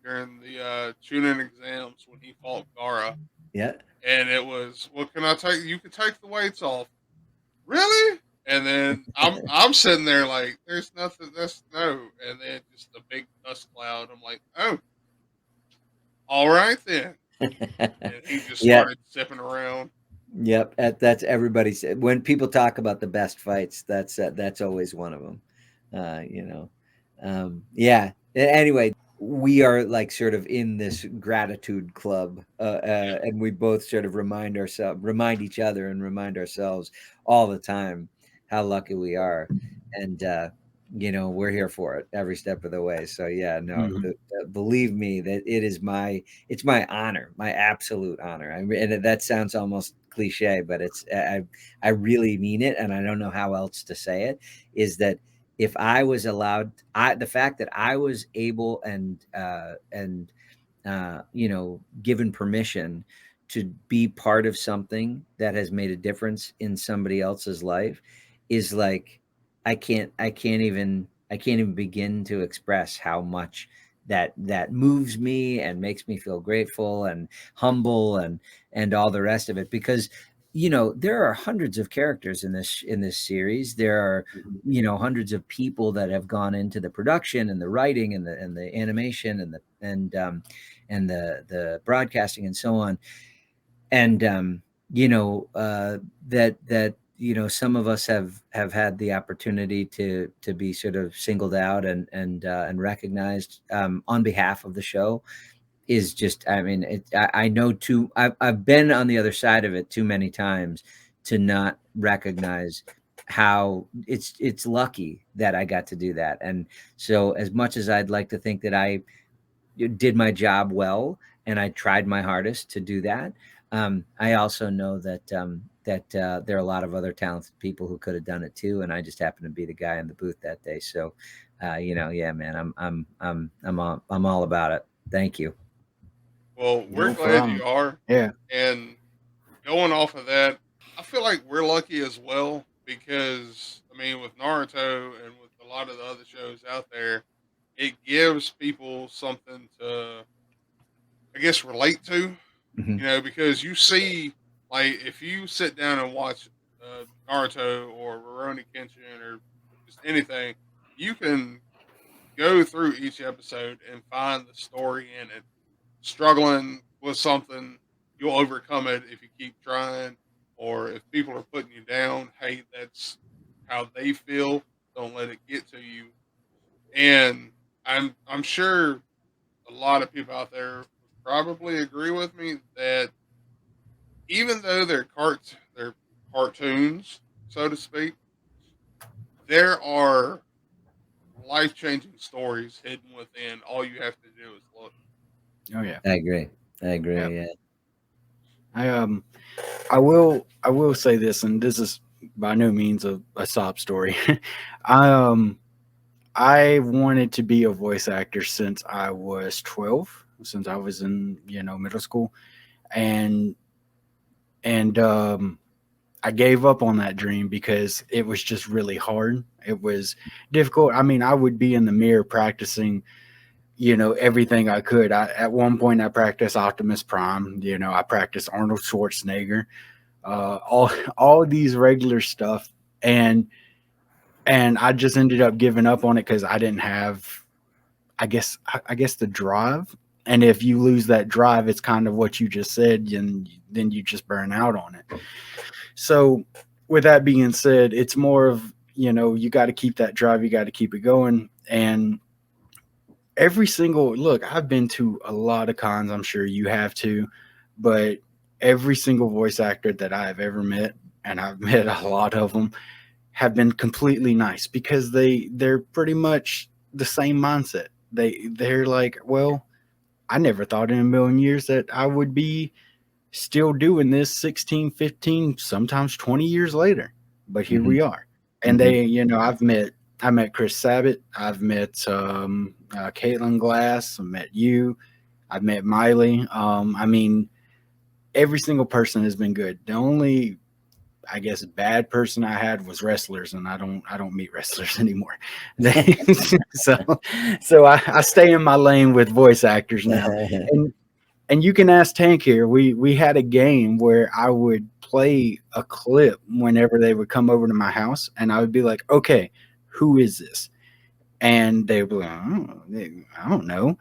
during the Chunin exams when he fought Gaara. Yeah. And it was, what can I take? You can take the weights off. Really? And then I'm sitting there like, there's nothing, that's no. And then just a big dust cloud. I'm like, oh, all right then. And he just started zipping around. Yep, that's everybody's. When people talk about the best fights, that's always one of them. Yeah. Anyway, we are like sort of in this gratitude club, and we both sort of remind each other, and remind ourselves all the time how lucky we are, and we're here for it every step of the way. So yeah, no, believe me that it's my honor, my absolute honor. And that sounds almost cliche, but I really mean it, and I don't know how else to say it. Is that if I was allowed, the fact that I was able and given permission to be part of something that has made a difference in somebody else's life is like, I can't even begin to express how much that moves me and makes me feel grateful and humble and all the rest of it. Because there are hundreds of characters in this series. There are hundreds of people that have gone into the production and the writing and the animation and the broadcasting and so on. And that some of us have had the opportunity to be sort of singled out and recognized on behalf of the show is just, I mean, I know I've been on the other side of it too many times to not recognize how it's lucky that I got to do that. And so as much as I'd like to think that I did my job well and I tried my hardest to do that, I also know that there are a lot of other talented people who could have done it too, and I just happened to be the guy in the booth that day. So, yeah, man, I'm all about it. Thank you. Well, we're glad you are. Yeah. And going off of that, I feel like we're lucky as well because, I mean, with Naruto and with a lot of the other shows out there, it gives people something to, I guess, relate to, because you see, like, if you sit down and watch Naruto or Rurouni Kenshin or just anything, you can go through each episode and find the story in it. Struggling with something, you'll overcome it if you keep trying. Or if people are putting you down, hey, that's how they feel. Don't let it get to you. And I'm sure a lot of people out there would probably agree with me that even though they're cartoons, so to speak, there are life changing stories hidden within. All you have to do is look. Oh yeah, I agree. Yeah. I will say this, and this is by no means a sob story. I wanted to be a voice actor since I was 12, since I was in middle school, and I gave up on that dream because it was just really hard. It was difficult. I mean, I would be in the mirror practicing, everything I could. At one point I practiced Optimus Prime. I practiced Arnold Schwarzenegger, all these regular stuff, and I just ended up giving up on it because I didn't have, I guess the drive. And if you lose that drive, it's kind of what you just said, and then you just burn out on it. So with that being said, it's more of, you got to keep that drive, you got to keep it going. And I've been to a lot of cons, I'm sure you have too, but every single voice actor that I've ever met, and I've met a lot of them, have been completely nice because they're pretty much the same mindset. They're like, well, I never thought in a million years that I would be still doing this 16, 15, sometimes 20 years later. But here we are. And I met Chris Sabat. I've met Caitlin Glass. I met you. I've met Miley. I mean, every single person has been good. The only, I guess, bad person I had was wrestlers, and I don't meet wrestlers anymore. so I stay in my lane with voice actors now. And you can ask Tank here. We had a game where I would play a clip whenever they would come over to my house, and I would be like, okay, who is this? And they would be like, I don't know.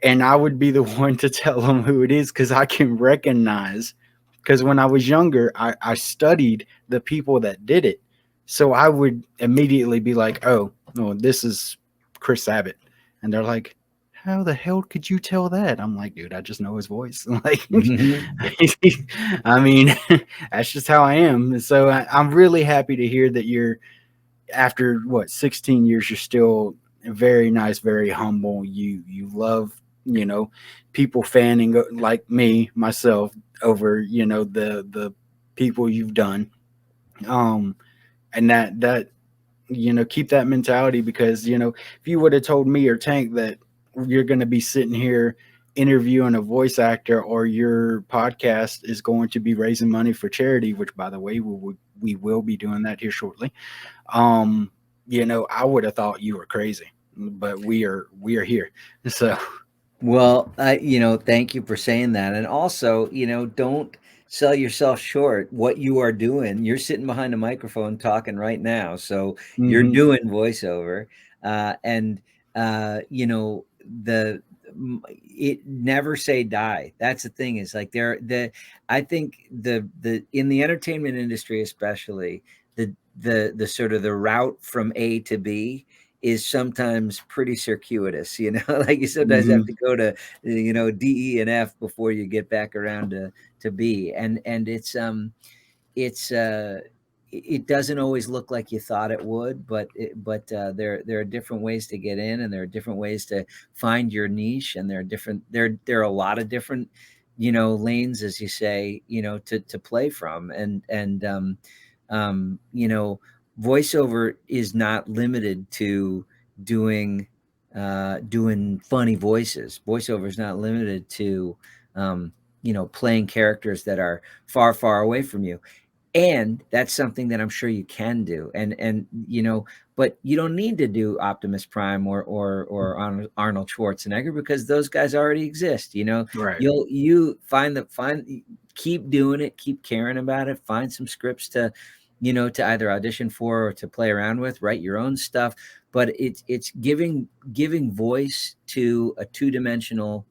And I would be the one to tell them who it is because I can recognize. Because when I was younger, I studied the people that did it. So I would immediately be like, oh, no, this is Chris Abbott. And they're like, how the hell could you tell that? I'm like, dude, I just know his voice. Like, I mean, that's just how I am. So I'm really happy to hear that you're, after what, 16 years, you're still very nice, very humble. You love, people fanning like me, myself, over, the people you've done. And that keep that mentality, because if you would have told me or Tank that you're going to be sitting here interviewing a voice actor, or your podcast is going to be raising money for charity, which by the way we will be doing that here shortly, I would have thought you were crazy, but we are here. So well, thank you for saying that. And also, don't sell yourself short. What you are doing, you're sitting behind a microphone talking right now. So you're doing voiceover. And it never say die. That's the thing, is like I think the in the entertainment industry, especially, the sort of the route from A to B is sometimes pretty circuitous, like you sometimes have to go to, D, E, and F before you get back around to B. And it doesn't always look like you thought it would, but there are different ways to get in, and there are different ways to find your niche, and there are a lot of different, lanes, as you say, to play from. Voiceover is not limited to doing funny voices. Voiceover is not limited to playing characters that are far, far away from you. And that's something that I'm sure you can do. And but you don't need to do Optimus Prime or Arnold Schwarzenegger, because those guys already exist. right. You keep doing it, keep caring about it, find some scripts to either audition for or to play around with, write your own stuff. But it's giving voice to a two-dimensional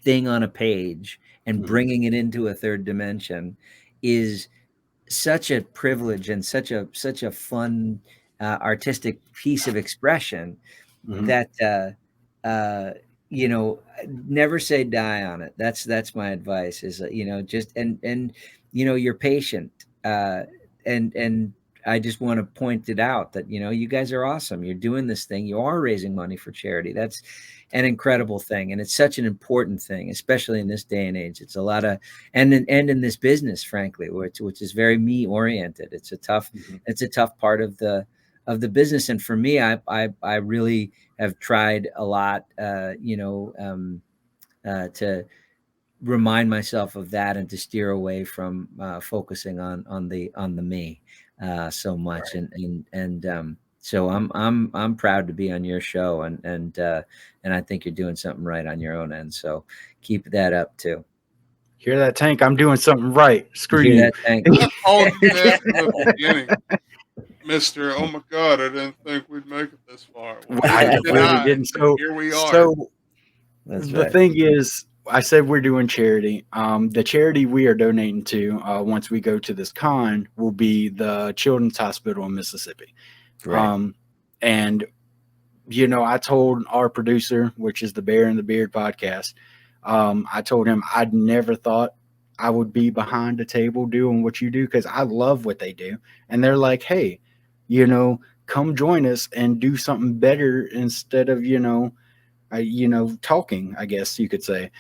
thing on a page and bringing it into a third dimension is such a privilege and such a fun artistic piece of expression that never say die on it. That's my advice, is just and you're patient, and I just want to point it out that you guys are awesome. You're doing this thing, you are raising money for charity. That's an incredible thing, and it's such an important thing, especially in this day and age. It's a lot of and in this business, frankly, which is very me oriented. It's a tough part of the business. And for me, I really have tried a lot to remind myself of that, and to steer away from focusing on the me so much. Right. And so I'm proud to be on your show, and I think you're doing something right on your own end. So keep that up too. Hear that, Tank? I'm doing something right. Screw you. That, Tank. I told you that from the beginning, Mister. Oh my God, I didn't think we'd make it this far. I really didn't. So here we are. So the thing is, I said we're doing charity. The charity we are donating to, once we go to this con, will be the Children's Hospital in Mississippi. Right. And I told our producer, which is the Bear and the Beard podcast, I told him I'd never thought I would be behind a table doing what you do, because I love what they do. And they're like, hey, come join us and do something better instead of, talking, I guess you could say.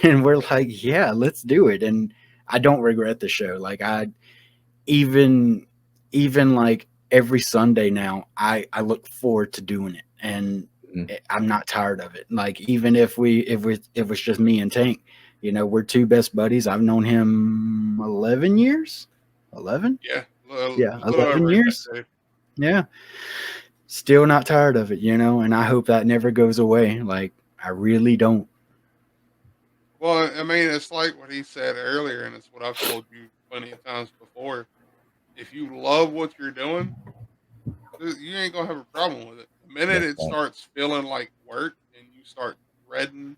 And we're like, yeah, let's do it. And I don't regret the show. Like, I even like every Sunday now, I look forward to doing it. And I'm not tired of it. Like, even if it's just me and Tank, we're two best buddies. I've known him 11 years. 11? Yeah. 11 years. Yeah. Still not tired of it, and I hope that never goes away. Like, I really don't. Well, I mean, it's like what he said earlier, and it's what I've told you plenty of times before. If you love what you're doing, you ain't gonna have a problem with it. The minute it starts feeling like work and you start dreading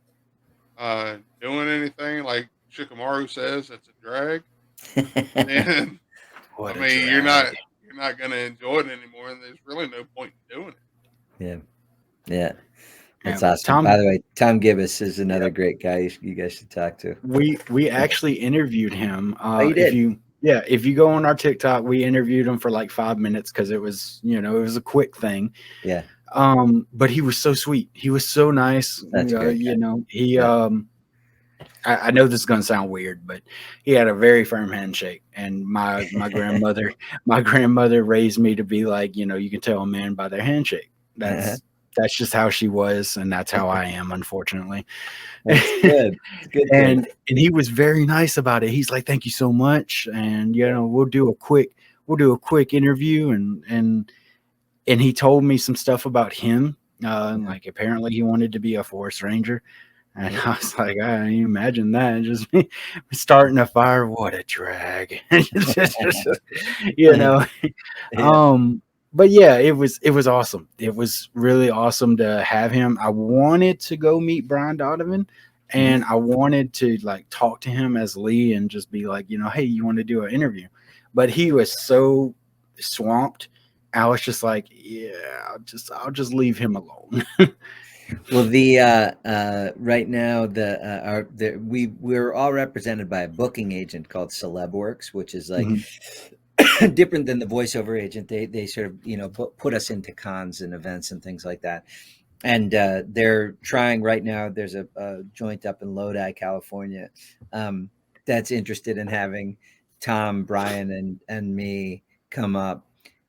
doing anything, like Shikamaru says, it's a drag. And I mean, you're not gonna enjoy it anymore, and there's really no point in doing it. Yeah. That's awesome. By the way, Tom Gibbs is another great guy you guys should talk to. We actually interviewed him. You did? If you go on our TikTok, we interviewed him for like 5 minutes because it was, it was a quick thing. Yeah. But he was so sweet. He was so nice. That's great. He I know this is gonna sound weird, but he had a very firm handshake. And my grandmother raised me to be like, you can tell a man by their handshake. That's just how she was, and that's how I am, unfortunately. That's good. Good and he was very nice about it. He's like, "Thank you so much," and we'll do a quick interview, and he told me some stuff about him. Like apparently he wanted to be a forest ranger, and I was like, I imagine that just me starting a fire. What a drag, But yeah, it was awesome. It was really awesome to have him. I wanted to go meet Brian Donovan, and I wanted to like talk to him as Lee and just be like, hey, you want to do an interview? But he was so swamped. I was just like, yeah, I'll just leave him alone. Well, the right now we're all represented by a booking agent called Celebworks, which is like different than the voiceover agent. They sort of put us into cons and events and things like that. And they're trying right now. There's a joint up in Lodi, California, that's interested in having Tom, Brian, and me come up.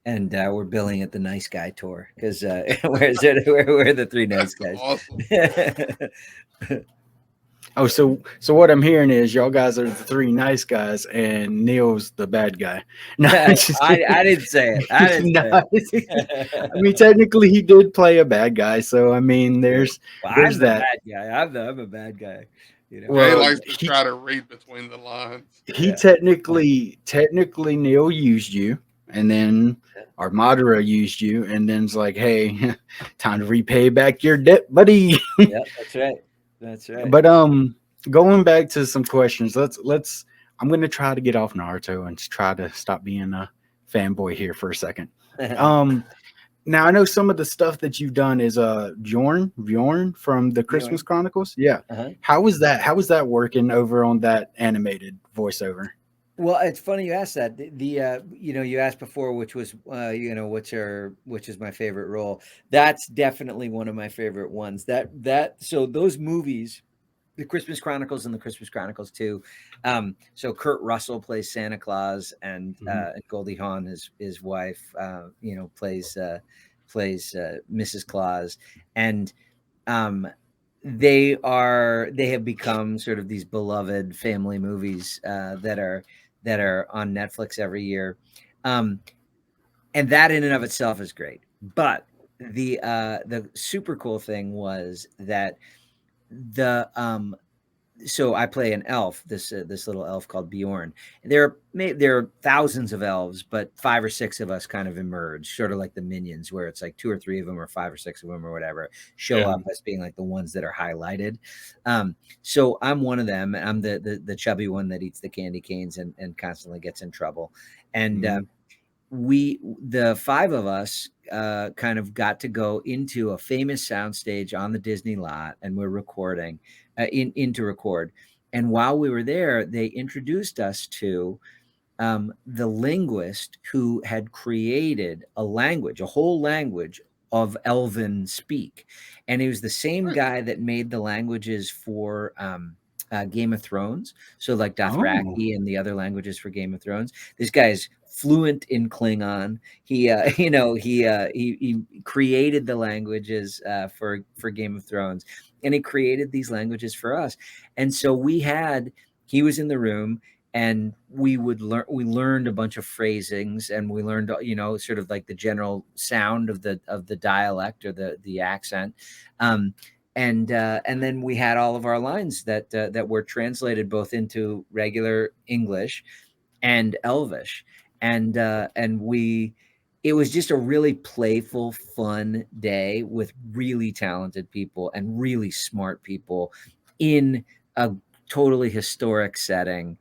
And we're billing it the Nice Guy Tour because we're the three nice guys. Awesome. Oh, so what I'm hearing is y'all guys are the three nice guys, and Neil's the bad guy. No, I didn't say it. I didn't say it. I mean, technically, he did play a bad guy. So I mean, there's I'm the bad guy. I'm a bad guy. Well, he likes to try to read between the lines. He technically Neil used you. And then our Madara used you, and then it's like, hey, time to repay back your debt, buddy. Yeah, that's right. But going back to some questions, let's. I'm gonna try to get off Naruto and try to stop being a fanboy here for a second. Now I know some of the stuff that you've done is Bjorn from the Christmas Chronicles. Yeah. How was that? How was that working over on that animated voiceover? Well, it's funny you asked that. You asked before, which was, which is my favorite role. That's definitely one of my favorite ones. So those movies, the Christmas Chronicles and the Christmas Chronicles 2. So Kurt Russell plays Santa Claus, and Goldie Hawn, his wife, plays Mrs. Claus, and they have become sort of these beloved family movies that are on Netflix every year. And that in and of itself is great. But the super cool thing was that so I play an elf, this little elf called Bjorn. There are thousands of elves, but 5 or 6 of us kind of emerge, sort of like the Minions, where it's like 2 or 3 of them or 5 or 6 of them or whatever show up as being like the ones that are highlighted. So I'm one of them. I'm the chubby one that eats the candy canes and constantly gets in trouble. And the 5 of us kind of got to go into a famous soundstage on the Disney lot, and we're recording to record. And while we were there, they introduced us to the linguist who had created a whole language of Elven speak. And he was the same guy that made the languages for Game of Thrones. So like Dothraki and the other languages for Game of Thrones. This guy's fluent in Klingon. He created the languages for Game of Thrones, and he created these languages for us. And so he was in the room, and we learned a bunch of phrasings, and we learned, sort of like the general sound of the dialect or the accent. and then we had all of our lines that were translated both into regular English and Elvish, and it was just a really playful, fun day with really talented people and really smart people in a totally historic setting,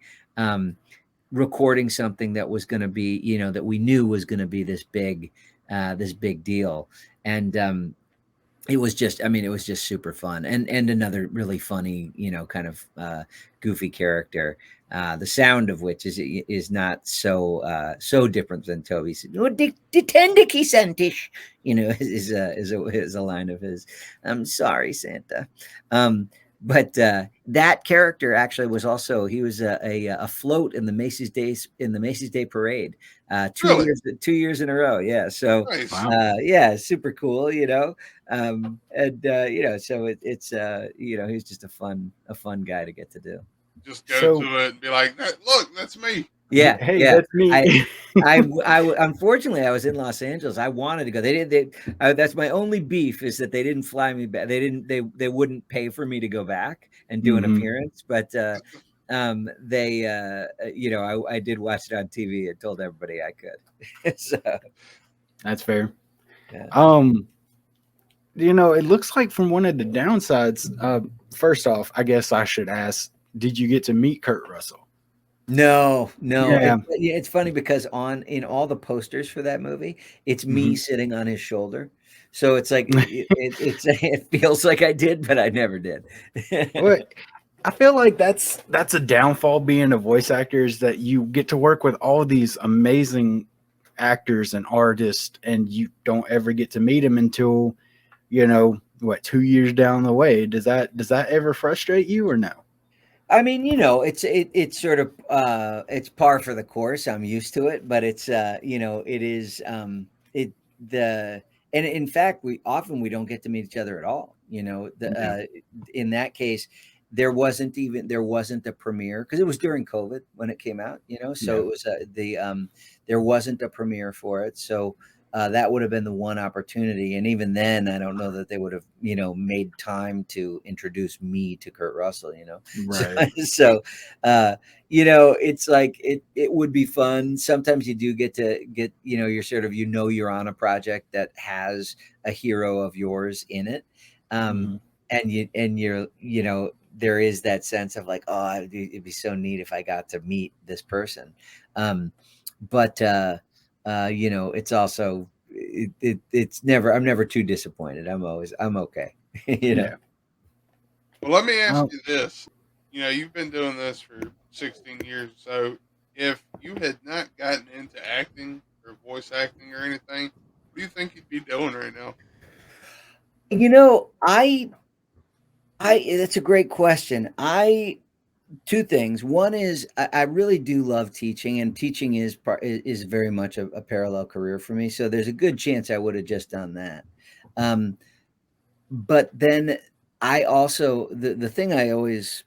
recording something that was going to be, that we knew was going to be this big deal. And it was just super fun, and another really funny, kind of goofy character, the sound of which is not so different than Toby's. Detendiki Santish, is a line of his. I'm sorry, Santa. But that character actually was also, he was a float in the Macy's Day Parade, 2 years in a row. Yeah, so Nice. yeah, super cool, and so it's he's just a fun guy to get to do. Just go to it and be like, look, that's me. Yeah, hey, yeah. that's me. I unfortunately I was in Los Angeles. I wanted to go. That's my only beef, is that they didn't fly me back. They wouldn't pay for me to go back and do an appearance, but they I did watch it on TV and told everybody I could. So that's fair. Yeah. It looks like from one of the downsides, first off, I guess I should ask, did you get to meet Kurt Russell? No. Yeah. It's funny because in all the posters for that movie, it's me sitting on his shoulder. So it's like it feels like I did, but I never did. Well, I feel like that's a downfall being a voice actor, is that you get to work with all these amazing actors and artists, and you don't ever get to meet them until 2 years down the way. Does that ever frustrate you, or no? I mean, it's sort of it's par for the course. I'm used to it, but it's it is and in fact we don't get to meet each other at all. In that case, there wasn't a premiere because it was during COVID when it came out. So it was there wasn't a premiere for it. So that would have been the one opportunity, and even then, I don't know that they would have, made time to introduce me to Kurt Russell. Right. So, it's like it would be fun. Sometimes you do get, you're sort of, you're on a project that has a hero of yours in it, and you're, there is that sense of like, oh, it'd be so neat if I got to meet this person, but. It's also it's never, I'm never too disappointed. I'm okay. Yeah. Well, let me ask you this. You've been doing this for 16 years. So if you had not gotten into acting or voice acting or anything, what do you think you'd be doing right now? That's a great question. Two things. One is I really do love teaching, and teaching is very much a parallel career for me. So there's a good chance I would have just done that. But then I also, the thing I always,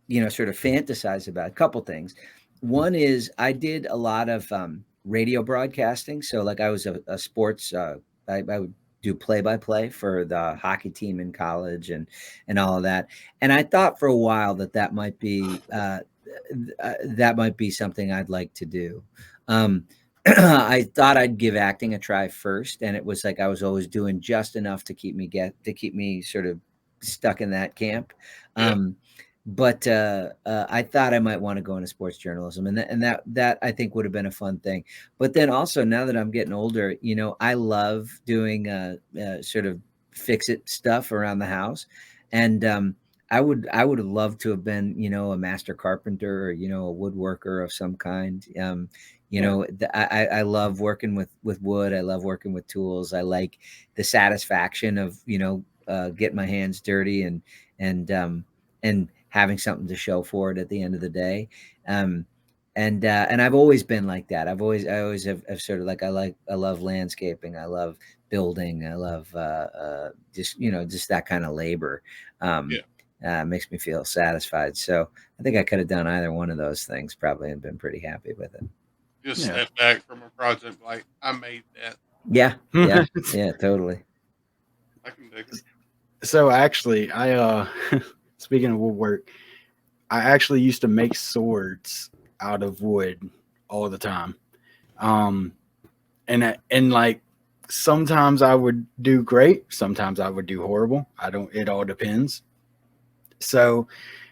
sort of fantasize about, a couple things. One is I did a lot of radio broadcasting. So like I was a sports, I would do play-by-play for the hockey team in college and all of that. And I thought for a while that might be something I'd like to do. I thought I'd give acting a try first, and it was like I was always doing just enough to keep me sort of stuck in that camp. But I thought I might want to go into sports journalism, and that I think would have been a fun thing. But then also, now that I'm getting older, I love doing sort of fix-it stuff around the house, and I would have loved to have been, a master carpenter or, a woodworker of some kind. I love working with wood. I love working with tools. I like the satisfaction of, getting my hands dirty and having something to show for it at the end of the day. And I've always been like that. I always have sort of like, I love landscaping. I love building. I love just that kind of labor. Makes me feel satisfied. So I think I could have done either one of those things probably and been pretty happy with it. Just step back from a project like, I made that. Yeah, totally. I can dig it. So actually, I speaking of woodwork, I actually used to make swords out of wood all the time. Um, and like sometimes I would do great, sometimes I would do horrible. I don't. It all depends. So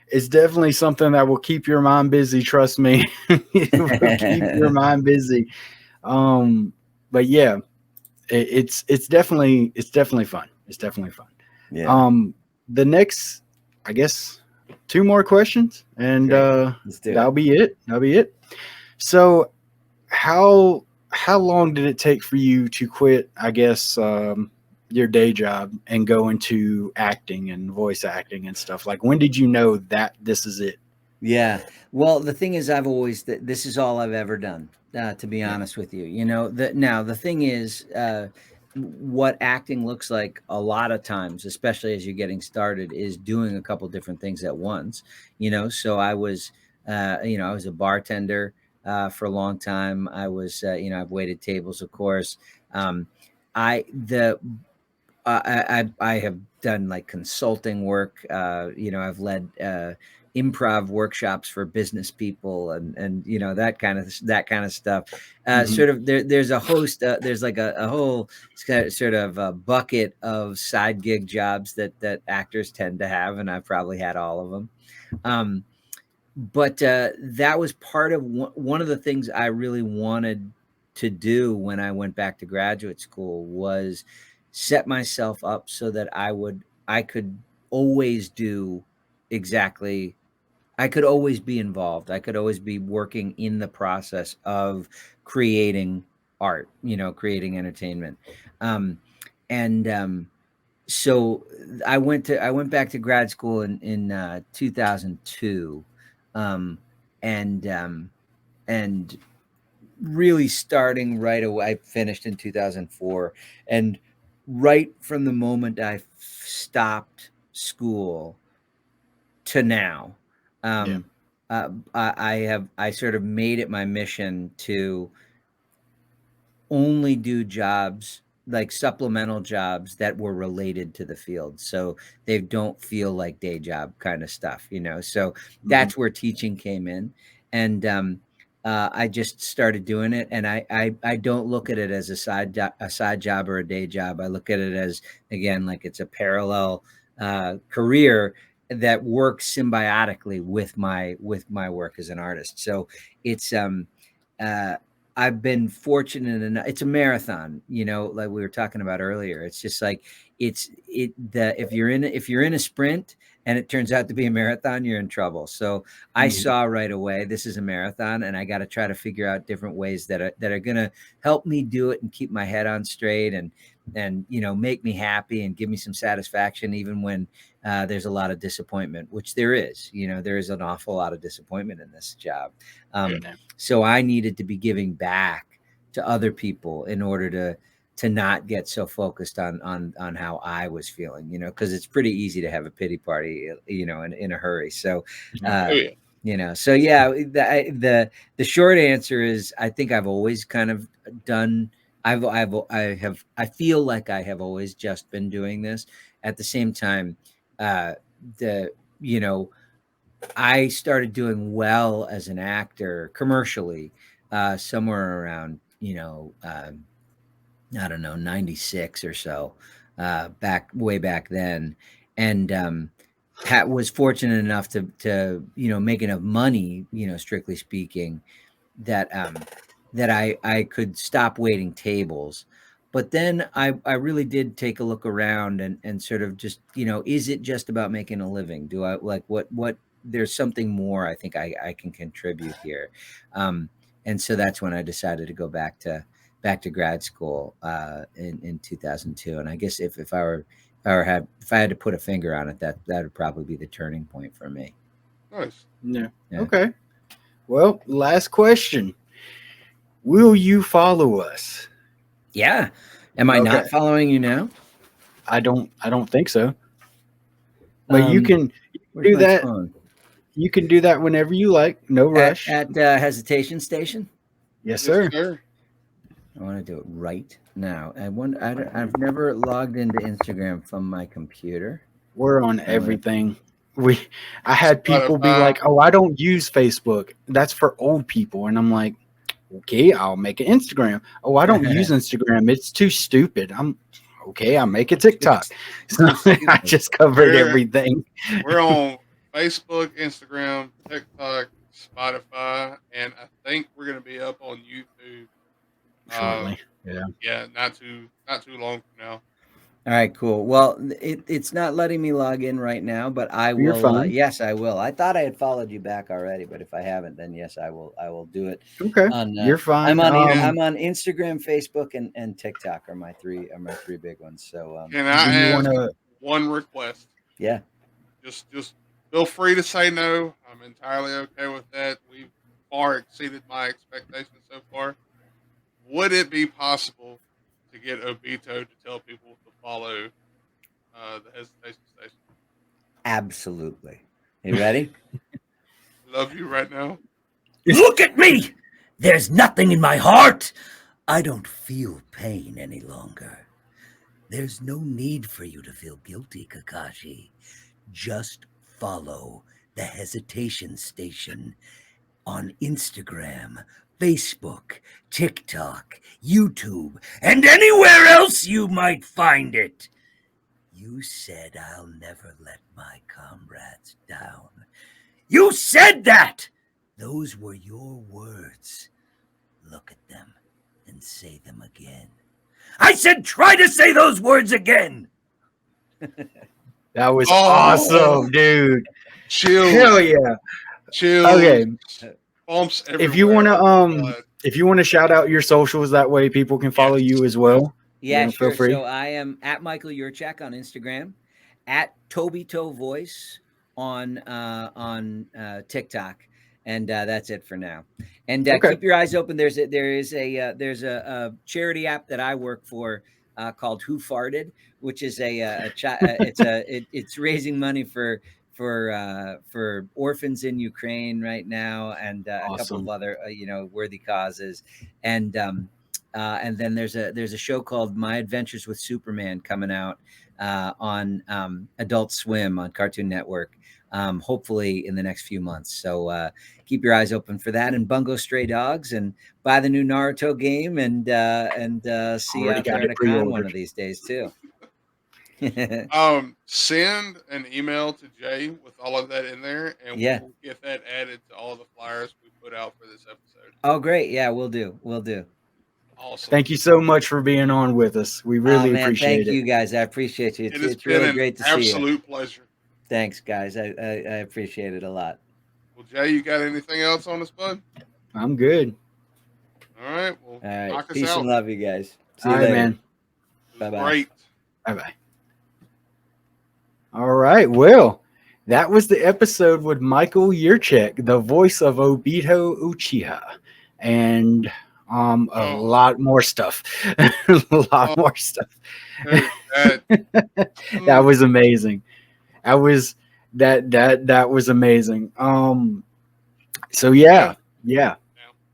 it's definitely something that will keep your mind busy. Trust me, it will keep your mind busy. But yeah, it's definitely fun. It's definitely fun. Yeah. The next, I guess, two more questions, and Let's do that'll it. be it. That'll be it. So, how long did it take for you to quit? I guess your day job and go into acting and voice acting and stuff. Like, when did you know that this is it? Yeah. Well, the thing is, I've always this is all I've ever done. To be Yeah. honest with you, now the thing is, what acting looks like a lot of times, especially as you're getting started, is doing a couple different things at once. So I was, I was a bartender for a long time. I was, I've waited tables, of course. I the I have done like consulting work. I've led improv workshops for business people, and that kind of stuff. Hmm. Sort of there's a host. There's like a whole sort of a bucket of side gig jobs that actors tend to have, and I've probably had all of them. Um, but that was part of one of the things I really wanted to do when I went back to graduate school was set myself up so that I could always do exactly I could always be involved. I could always be working in the process of creating art, creating entertainment. Um, and so I went back to grad school in 2002, um, and and really starting right away. I finished in 2004, and right from the moment I stopped school to now, Yeah. um, I sort of made it my mission to only do jobs like supplemental jobs that were related to the field. So they don't feel like day job kind of stuff. So Hmm. that's where teaching came in. And I just started doing it. And I don't look at it as a side job or a day job. I look at it as, again, like it's a parallel career that works symbiotically with my work as an artist. So it's, uh, I've been fortunate enough. It's a marathon, like we were talking about earlier. It's just like if you're in a sprint and it turns out to be a marathon, you're in trouble. So I Hmm. saw right away this is a marathon, and I got to try to figure out different ways that are going to help me do it and keep my head on straight and make me happy and give me some satisfaction, even when there's a lot of disappointment, which there is. There is an awful lot of disappointment in this job. Yeah. Um, so I needed to be giving back to other people in order to not get so focused on how I was feeling, because it's pretty easy to have a pity party, in a hurry. So, Oh uh, yeah. so yeah, the short answer is I think I've always kind of done. I feel like I have always just been doing this. At the same time, uh, the you know I started doing well as an actor commercially, somewhere around, I don't know, 96 or so, way back then. And, was fortunate enough to, make enough money, strictly speaking, that, that I could stop waiting tables. But then I really did take a look around and sort of just, is it just about making a living? Do I like what there's something more I think I can contribute here. And so that's when I decided to go back to grad school in 2002. And I guess if I had to put a finger on it, that would probably be the turning point for me. Nice. Yeah. Yeah. Okay. Well, last question. Will you follow us? Yeah. Am I Okay. not following you now? I don't think so. But you can Where's do my that. phone? You can do that whenever you like. No At rush. at Hesitation Station? Yes, Yes, sir. sir. I want to do it right now. I've never logged into Instagram from my computer. We're on everything. I had people be like, "Oh, I don't use Facebook. That's for old people." And I'm like, "Okay, I'll make an Instagram." "Oh, I don't use Instagram. It's too stupid." I'm okay. I'll make a TikTok. So I just covered everything. We're on Facebook, Instagram, TikTok, Spotify, and I think we're gonna be up on YouTube shortly. Yeah, not too long from now. All right, cool. Well, it's not letting me log in right now, but I will. You're fine. Yes, I will. I thought I had followed you back already, but if I haven't, then yes, I will. I will do it. Okay, you're fine. I'm on Instagram, Facebook, and TikTok are my three big ones. So can I ask one request? Yeah. Just feel free to say no. I'm entirely okay with that. We've far exceeded my expectations so far. Would it be possible to get Obito to tell people to follow the Hesitation Station? Absolutely. You ready? Love you right now. Look at me! There's nothing in my heart. I don't feel pain any longer. There's no need for you to feel guilty, Kakashi. Just follow the Hesitation Station on Instagram, Facebook, TikTok, YouTube, and anywhere else you might find it. You said I'll never let my comrades down. You said that! Those were your words. Look at them and say them again. I said try to say those words again! That was awesome, dude. Chill. Hell yeah. Chill. Okay. If you want to shout out your socials, that way people can follow you as well. Yeah, sure. Feel free. So I am at Michael Yurchak on Instagram, at Tobito Voice on TikTok, and that's it for now. And keep your eyes open. There's a charity app that I work for called Who Farted, which is it's raising money for orphans in Ukraine right now, and a couple of other worthy causes. And then there's a show called My Adventures with Superman coming out on Adult Swim on Cartoon Network, hopefully in the next few months. So keep your eyes open for that, and Bungo Stray Dogs, and buy the new Naruto game, and see you out there at a con one of these days too. Send an email to Jay with all of that in there, and we'll get that added to all the flyers we put out for this episode. Oh, great. Yeah, we'll do. Awesome. Thank you so much for being on with us. We really appreciate it. Thank you, guys. I appreciate you. It's really great to see you. Absolute pleasure. Thanks, guys. I appreciate it a lot. Well, Jay, you got anything else on us, bud? I'm good. All right. Well, all right. Knock Peace us out. And love you guys. See you later, man. Bye-bye. Great. Bye-bye. All right. Well, that was the episode with Michael Yurchak, the voice of Obito Uchiha, and a lot more stuff. More stuff. That was amazing. That was amazing. So yeah.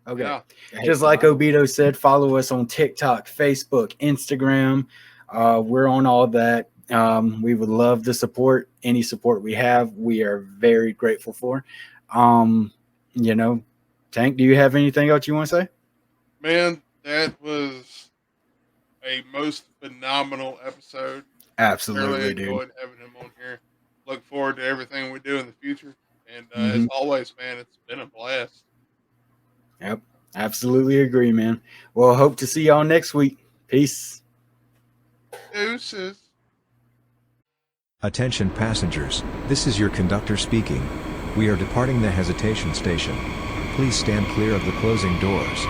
Okay. Yeah. Just like Obito said, follow us on TikTok, Facebook, Instagram. We're on all that. We would love the support. Any support we have, we are very grateful for. Tank, do you have anything else you want to say? Man, that was a most phenomenal episode. Absolutely, really dude. Enjoyed having him on here. Look forward to everything we do in the future. And as always, man, it's been a blast. Yep, absolutely agree, man. Well, hope to see y'all next week. Peace. Deuces. Attention passengers, this is your conductor speaking. We are departing the Hesitation Station. Please stand clear of the closing doors.